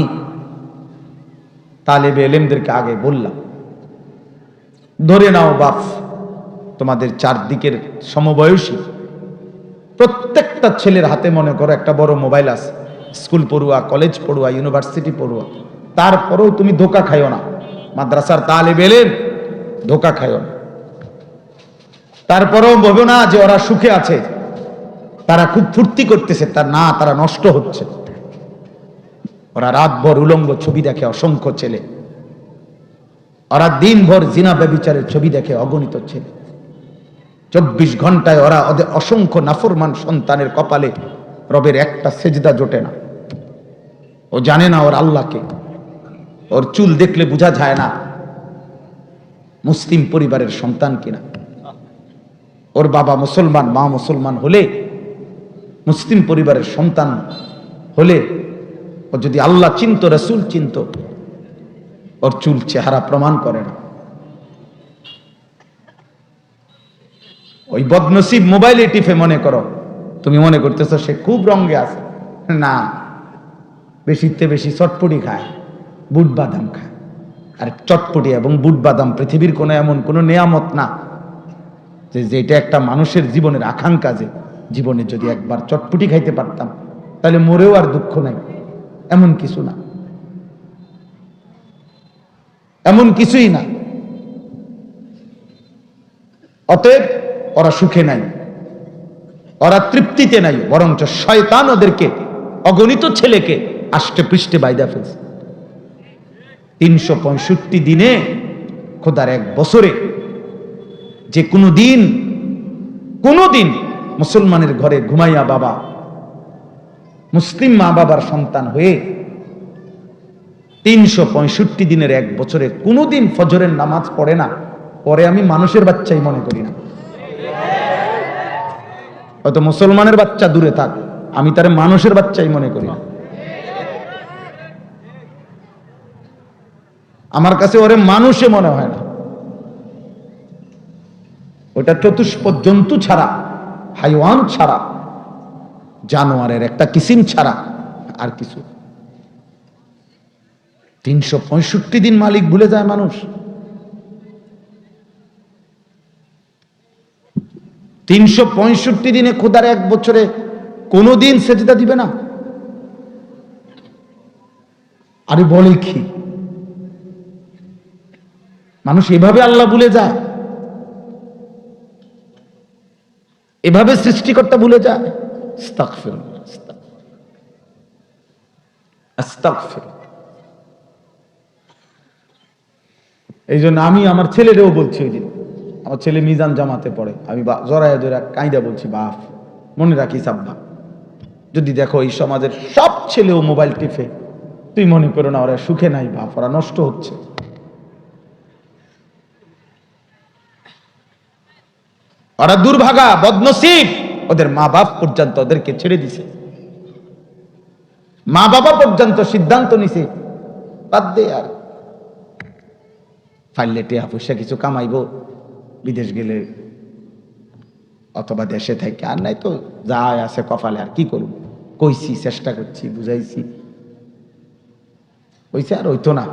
তালেবে ইলমদেরকে আগে বললাম, ধরে নাও বাপ, তোমাদের চারদিকের সমবয়সী প্রত্যেকটা ছেলের হাতে মনে করো একটা বড় মোবাইল আছে, স্কুল পড়ুয়া, কলেজ পড়ুয়া, ইউনিভার্সিটি পড়ুয়া। তারপরেও তুমি ধোকা খাইও না, মাদ্রাসার তালেবে ইলম ধোকা খাইও না। তারপরেও বলবো না যে ওরা সুখে আছে, তারা খুব ফুর্তি করতেছে, তার না, তারা নষ্ট হচ্ছে। ওরা রাতভর উলঙ্গ ছবি দেখে অসংখ্য ছেলে, ওরা দিনভর জিনা ব্যভিচারের ছবি দেখে অগণিত ছেলে। 24 ঘন্টায় ওরা ওদের অসংখ্য নাফরমান সন্তানের কপালে রবের একটা সেজদা জোটে না। ও জানে না ওর আল্লাহকে, ওর চুল দেখলে বোঝা যায় না মুসলিম পরিবারের সন্তান কিনা। ওর বাবা মুসলমান, মা মুসলমান হলে, মুসলিম পরিবারের সন্তান হলে, ও যদি আল্লাহ চিনত, রাসূল চিনত, ওর চুল চেহারা প্রমাণ করে না। ওই বদনসিব মোবাইলে টিপে মনে করো, তুমি মনে করতেছো সে খুব রঙে আছে। না, বেশিতে বেশি চটপটি খায়, বুট বাদাম খায়। আর চটপটি এবং বুট বাদাম পৃথিবীর কোনো এমন কোনো নেয়ামত না যে যেটা একটা মানুষের জীবনের আকাঙ্ক্ষা, যে জীবনে যদি একবার চটপটি খাইতে পারতাম তাহলে মরেও আর দুঃখ নাই, এমন কিছু না, এমন কিছুই না। অতএব ওরা সুখে নাই, ওরা তৃপ্তিতে নাই, বরঞ্চ শয়তান ওদেরকে, অগণিত ছেলেকে আষ্টে পৃষ্ঠে বাইদা ফেলছে। 365 দিনে, খোদার এক বছরে যে কোনো দিন মুসলমানের ঘরে ঘুমাইয়া বাবা, মুসলিম মা বাবার সন্তান হয়ে 365 দিনের এক বছরে কোনোদিন ফজরের নামাজ পড়ে না, পরে আমি মানুষের বাচ্চাই মনে করি না। হয়তো মুসলমানের বাচ্চা দূরে থাক, আমি তার মানুষের বাচ্চাই মনে করি না। আমার কাছে ওরে মানুষে মনে হয় না। ওটা চতুষ্পদ জন্তু ছাড়া, হাইওয়ান ছাড়া, জানোয়ারের একটা কিসিম ছাড়া আর কিছু। 365 দিন মালিক ভুলে যায় মানুষ। 365 দিনে খোদার এক বছরে কোনদিন সেজদা দিবে না। আরে বলে কি, মানুষ এভাবে আল্লাহ ভুলে যায়, এভাবে সৃষ্টিকর্তা ভুলে যায়। আস্তাগফিরুল্লাহ। আস্তাগফির। এই জন্য আমি আমার ছেলেরেও বলছি, ওই দিন আমার ছেলে মিজান জামাতে পড়ে, আমি জড়ায় জোড়া কাইদা বলছি, বাপ মনে রাখিস আব্বা, যদি দেখো এই সমাজের সব ছেলেও মোবাইল টিপে, তুই মনে করো না ওরা সুখে নাই, বাপ ওরা নষ্ট হচ্ছে। ওরা দুর্ভাগা, বদনসিব, ওদের মা বাপ পর্যন্ত ওদেরকে ছেড়ে দিছে, মা বাবা পর্যন্ত সিদ্ধান্ত নিছে বাদ দে, আর ফাইলে টিয়া পয়সা কিছু কামাইবো বিদেশ গেলে অথবা দেশে থেকে, আর নাই তো যা আছে কপালে, আর কি করব। কইছি, চেষ্টা করছি, বুঝাইছি, কইছে আর হইতো না।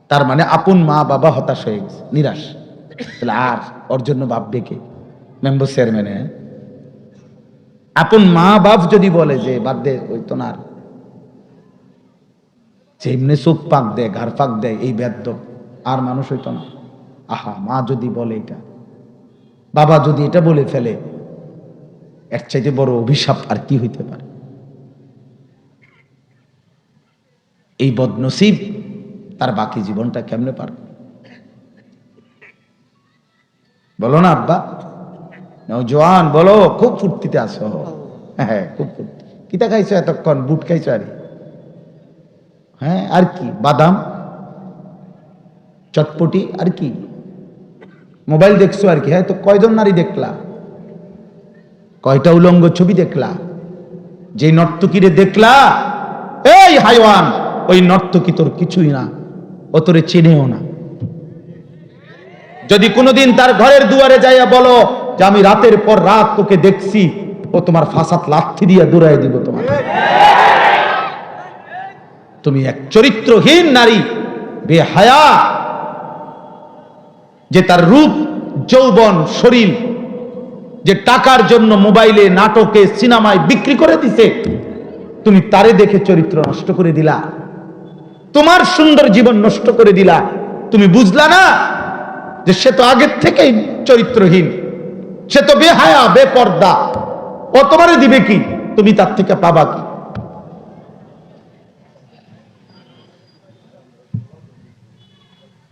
তার মানে আপন মা বাবা হতাশ হয়ে গেছে, নিরাশ, তাহলে আর ওর জন্য ভাববে কে? মেম্বার চেয়ারম্যান, আপন মা বাপ যদি বলে যে বাদ দে, হইতো না, আর যেমনি চোখ পাক দেয়, ঘাড় পাক দেয়, এই বেদ্য আর মানুষ হইতো না। আহা, মা যদি বলে এটা, বাবা যদি এটা বলে ফেলে, এর চাইতে বড় অভিশাপ আর কি হইতে পারে? এই বদনসিব তার বাকি জীবনটা কেমনে পারবে? বলো না আব্বা, নওজোয়ান বলো, খুব ফুর্তিতে আছো? হ্যাঁ, খুব ফুর্তি। কিতা খাইছো এতক্ষণ? বুট খাইছো? আর হ্যাঁ, আর কি? বাদাম, চটপটি, আর কি? মোবাইল দেখছো আর কি? হ্যাঁ, তো কয়জন নারী দেখলা? কয়টা উলঙ্গ ছবি দেখলা? যে নর্তকীরে দেখলা, এই হাইওয়ান, ওই নর্তকী তোর কিছুই না, ও তোরে চেনেও না। যদি কোনোদিন তার ঘরের দুয়ারে যাইয়া বলো যে আমি রাতের পর রাত তোকে দেখছি, ও তোমার ফাঁসাত লাথি দিয়া দৌড়াই দিব তোমার। তুমি এক চরিত্রহীন নারী, বেহায়া, যে তার রূপ, যৌবন, শরীর যে টাকার জন্য মোবাইলে, নাটকে, সিনেমায় বিক্রি করে দিছে, তুমি তারে দেখে চরিত্র নষ্ট করে দিলা, তোমার সুন্দর জীবন নষ্ট করে দিলা। তুমি বুঝলা না যে সে তো আগের থেকেই চরিত্রহীন, সে তো বেহায়া, বেপর্দা, ও তোমারে দিবে কি? তুমি তার থেকে পাবা কি?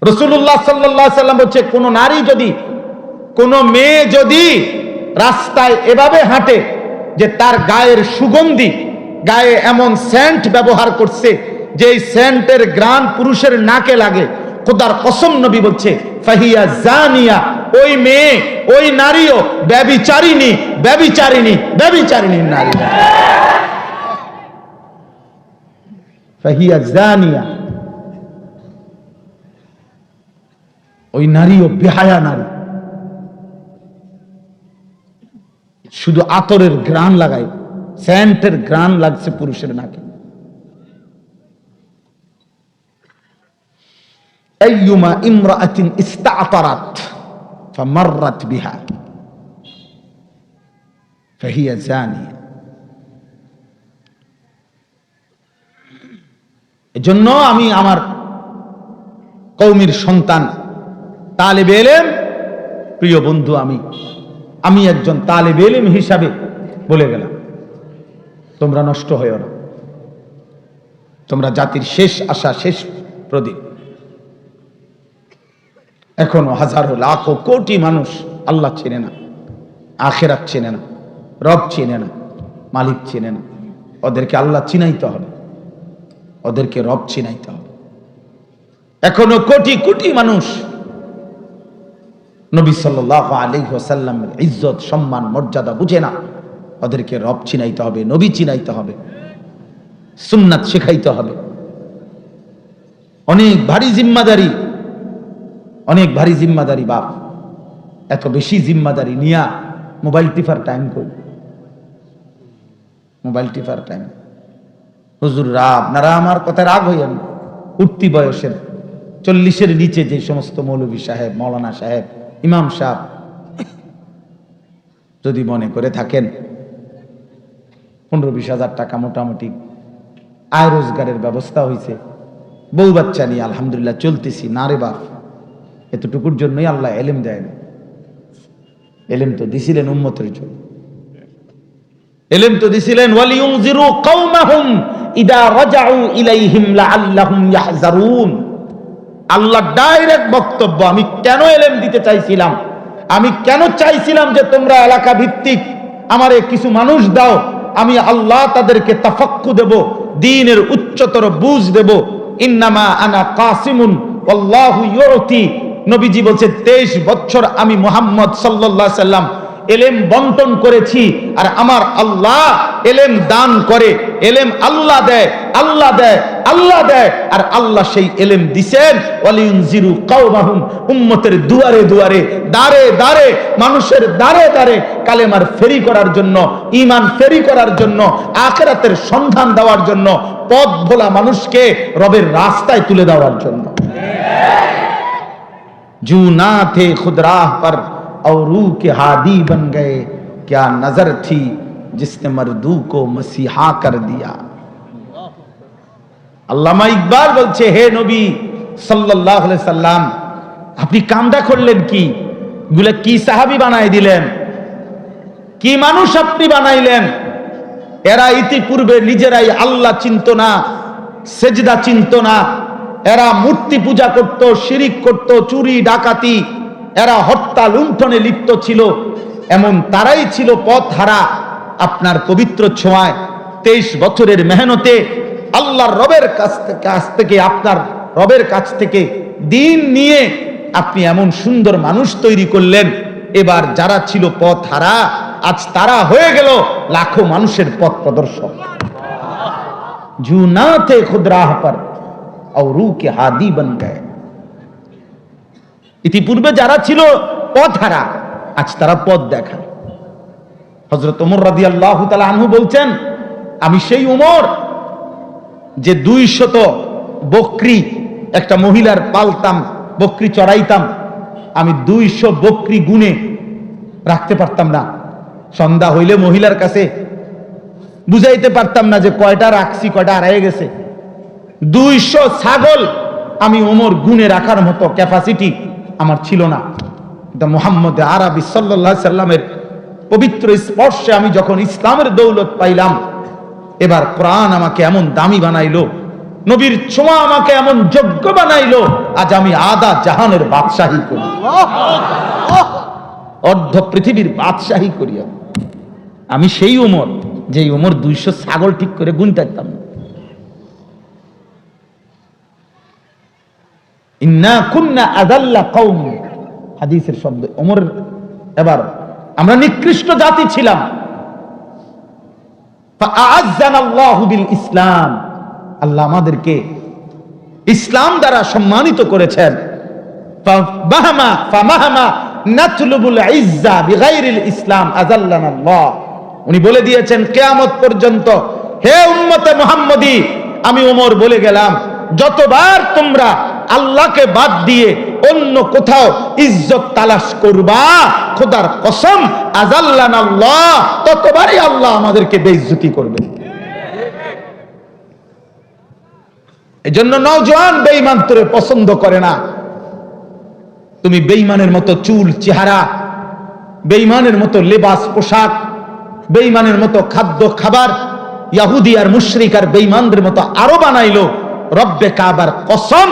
রাসূলুল্লাহ সাল্লাল্লাহু আলাইহি সাল্লাম বলছে, কোন নারী যদি, কোন মেয়ে যদি রাস্তায় এভাবে হাঁটে যে তার গায়ের সুগন্ধি, গায়ে এমন সেন্ট ব্যবহার করছে যে এই সেন্টের ঘ্রাণ পুরুষের নাকে লাগে, খোদার কসম নবী বলছে, ফাহিয়া জানিয়া, ওই মেয়ে, ওই নারীও ব্যভিচারিণী, ব্যভিচারিণী, ব্যভিচারিণী নারী। ফাহিয়া জানিয়া, ওই নারীও বেহায়া নারী। শুধু আতরের ঘ্রাণ লাগাই, সেন্টের ঘ্রাণ লাগছে পুরুষের নাকে। আইয়ুমা ইমরাআতিন ইস্তাতারাত ফামাররাত বিহা ফাহিয়া জানিয়া। এজন্য আমি আমার কওমের সন্তান, তালেবে ইলম, প্রিয় বন্ধু, আমি একজন তালেবে ইলম হিসাবে বলে গেলাম, তোমরা নষ্ট হইও না। তোমরা জাতির শেষ আশা, শেষ প্রদীপ। এখনো হাজারো, লাখো, কোটি মানুষ আল্লাহ চেনে না, আখিরাত চেনে না, রব চেনে না, মালিক চেনে না। ওদেরকে আল্লাহ চিনাইতে হবে, ওদেরকে রব চিনাইতে হবে। এখনো কোটি কোটি মানুষ নবী সাল্লাল্লাহু আলাইহি ওয়াসাল্লামের ইজ্জত, সম্মান, মর্যাদা বুঝে না। ওদেরকে রব চিনাইতে হবে, নবী চিনাইতে হবে, সুন্নাত শেখাইতে হবে। অনেক ভারী জিম্মাদারি, অনেক ভারী জিম্মাদারি। বাপ, এত বেশি জিম্মাদারি নিয়া মোবাইল টিপার টাইম কই? Mobile tipper time? হুজুররা, আপনারা আমার কথা রাগ হইয়েন, উঠতি বয়সের 40-এর নিচে যে সমস্ত মৌলভী সাহেব, মৌলানা সাহেব, ইমাম সাহেব যদি মনে করে থাকেন 15-20 হাজার টাকা মোটামুটি আয় রোজগারের ব্যবস্থা হয়েছে, বউ বাচ্চা নিয়ে আলহামদুলিল্লাহ চলতেছি, না রে বাপ, এতটুকুর জন্যই আল্লাহ এলেম দেয় না। এলেম তো দিছিলেন উম্মতের জন্য, এলেম তো দিছিলেন ওয়ালিউনজিরু কওমাহুম ইদা রাজাউ ইলাইহিম লাআল্লাহুম ইয়াহজারুন। আল্লাহ ডাইরেক্ট বক্তব্য, আমি কেন এলেম দিতে চাইছিলাম, আমি কেন চাইছিলাম যে তোমরা এলাকা ভিত্তিক আমারে কিছু মানুষ দাও, আমি আল্লাহ তাদেরকে তাফাক্কু দেব, দ্বীনের উচ্চতর বুঝ দেব। ইন্নামা আনা কাসিমুন ওয়াল্লাহু ইউতি। নবীজি বলছে 23 বছর আমি মুহাম্মদ সাল্লাল্লাহু আলাইহি সাল্লাম এলেম বন্টন করেছি, আর আমার আল্লাহ এলেম দান করে। এলেম আল্লাহ দেয়, আল্লাহ দেয়, আল্লাহ দেয়, আর আল্লাহ সেই এলেম দিছেন ওয়ালিউনজিরু কওমাহুম, উম্মতের দুয়ারে দুয়ারে, দাঁড়ে দাঁড়ে, মানুষের দাঁড়ে দাঁড়ে কালেমার ফেরি করার জন্য, ঈমান ফেরি করার জন্য, আখিরাতের সন্ধান দেওয়ার জন্য, পথ ভোলা মানুষকে রবের রাস্তায় তুলে দেওয়ার জন্য। জু না থে খুদ রাহ পর और रूह के हादी बन गए, क्या नजर थी जिसने मर्दू को मसीहा कर दिया। আল্লামা ইকবাল বলছে, হে নবী সাল্লাল্লাহু আলাইহি সাল্লাম, আপনি কামটা করলেন কি? গুলা কি সাহাবী বানাই দিলেন, কি মানুষ আপনি বানাইলেন? এরা ইতিপূর্বে নিজেরাই আল্লাহ চিনত না, সেজদা চিনত না, এরা মূর্তি পূজা করত, শিরিক করত, চুরি ডাকাতি, এরা হত্যা লুণ্ঠনে লিপ্ত ছিল। এমন তারাই ছিল পথ হারা। আপনার পবিত্র ছোঁয়ায় 23 বছরের মেহনতে আল্লাহর রবের কাছ থেকে আপনার রবের কাছ থেকে দিন নিয়ে আপনি এমন সুন্দর মানুষ তৈরি করলেন। এবার যারা ছিল পথ হারা, আজ তারা হয়ে গেল লাখো মানুষের পথ প্রদর্শক। জু না थे खुद राह पर और रूह के हादी बन गए। ইতিপূর্বে যারা ছিল পথ হারা, আজ তারা পথ দেখায়। হযরত ওমর রাদিয়াল্লাহু তাআলা আনহু বলছেন, আমি সেই ওমর যে 200 বকরি একটা মহিলার পালতাম, বকরি চড়াইতাম, আমি 200 বকরি গুনে রাখতে পারতাম না। সন্ধ্যা হইলে মহিলার কাছে বুঝাইতে পারতাম না যে কয়টা রাখছি, কয়টা হারিয়ে গেছে। 200 ছাগল আমি ওমর গুনে রাখার মতো ক্যাপাসিটি আমার ছিল না। কিন্তু মুহাম্মদ আরবি সাল্লাল্লাহু আলাইহি সাল্লামের পবিত্র স্পর্শে আমি যখন ইসলামের দৌলত পাইলাম, এবার কোরআন আমাকে এমন দামি বানাইলো, নবীর ছোঁয়া আমাকে এমন যোগ্য বানাইলো, আজ আমি আদা জাহানের বাদশাহী করি, অর্ধ পৃথিবীর বাদশাহী করি। আমি সেই ওমর, যেই ওমর 200 ছাগল ঠিক করে গুনতে পারতাম না। ইন্না কুন্না আযাল্লা কওম, হাদিসের শব্দ ওমর। এবার আমরা নিকৃষ্ট জাতি ছিলাম। ফাআযানাল্লাহু বিল ইসলাম, আল্লাহ আমাদেরকে ইসলাম দ্বারা সম্মানিত করেছেন। ফামাহমা নাতলুবুল ইজ্জা বিগাইরিল ইসলাম আযাল্লানাল্লাহ। উনি বলে দিয়েছেন কিয়ামত পর্যন্ত, হে উম্মতে মুহাম্মদী, আমি ওমর বলে গেলাম, যতবার তোমরা আল্লাহকে বাদ দিয়ে অন্য কোথাও ইজ্জত তালাশ করবা, খোদার কসম আযাল্লানাল্লাহ, ততবারই আল্লাহ আমাদেরকে বেইজ্জতি করবে। এজন্য নওজোয়ান বেঈমান তোরে পছন্দ করে না। তুমি বেঈমানের মতো চুল চেহারা, বেঈমানের মতো লেবাস পোশাক, বেঈমানের মতো খাদ্য খাবার, ইহুদি আর মুশরিক আর বেঈমানদের মতো আরো বানাইলো। রব্বে কাবার কসম,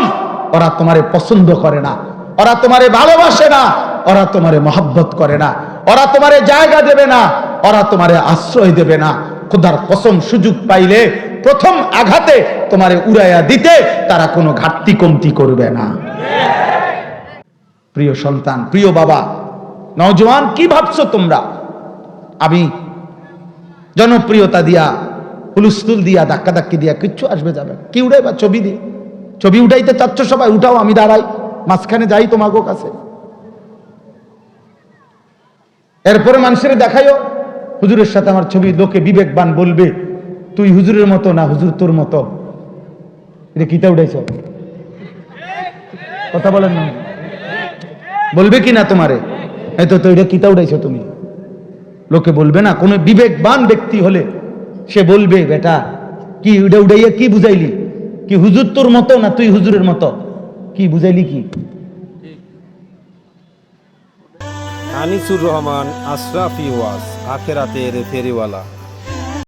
ওরা তোমারে পছন্দ করে না, ওরা তোমারে ভালোবাসে না, ওরা তোমারে মহব্বত করে না, ওরা তোমারে জায়গা দেবে না, ওরা তোমারে আশ্রয় দেবে না। খোদার কসম, সুযোগ পাইলে প্রথম আঘাতে তোমারে উড়াইয়া দিতে তারা কোনো ঘাটতি কমতি করবে না। প্রিয় সন্তান, প্রিয় বাবা, নওজোয়ান, কি ভাবছো তোমরা? আমি জনপ্রিয়তা দিয়া, হুলস্থুল দিয়া, ধাক্কা ধাক্কি দিয়া কিচ্ছু আসবে যাবে। কি উঠাইবা? ছবি দিয়ে। ছবি উঠাইতে চাচ্ছ সবাই, উঠাও, আমি দাঁড়াই মাঝখানে, যাই তোমাগো কাছে। এরপরে মানুষের দেখাইও হুজুরের সাথে আমার ছবি, লোকে বিবেকবান বলবে তুই হুজুরের মতো না, হুজুর তোর মতো। এটা কিতা উঠাইছ? কথা বলেন না, বলবে কি না তোমারে? এই তো এটা কিতা উঠাইছ তুমি? লোকে বলবে না? কোন বিবেকবান ব্যক্তি হলে সে বলবে, বেটা কি উঠে উঠাইয়া কি বুঝাইলি? কি হুজুর তোর মতো না তুই হুজুরের মতো? কি বুঝাইলি? কি? আনিসুর রহমান, আশরাফি ওয়াজ, আখেরাতের ফেরিওয়ালা।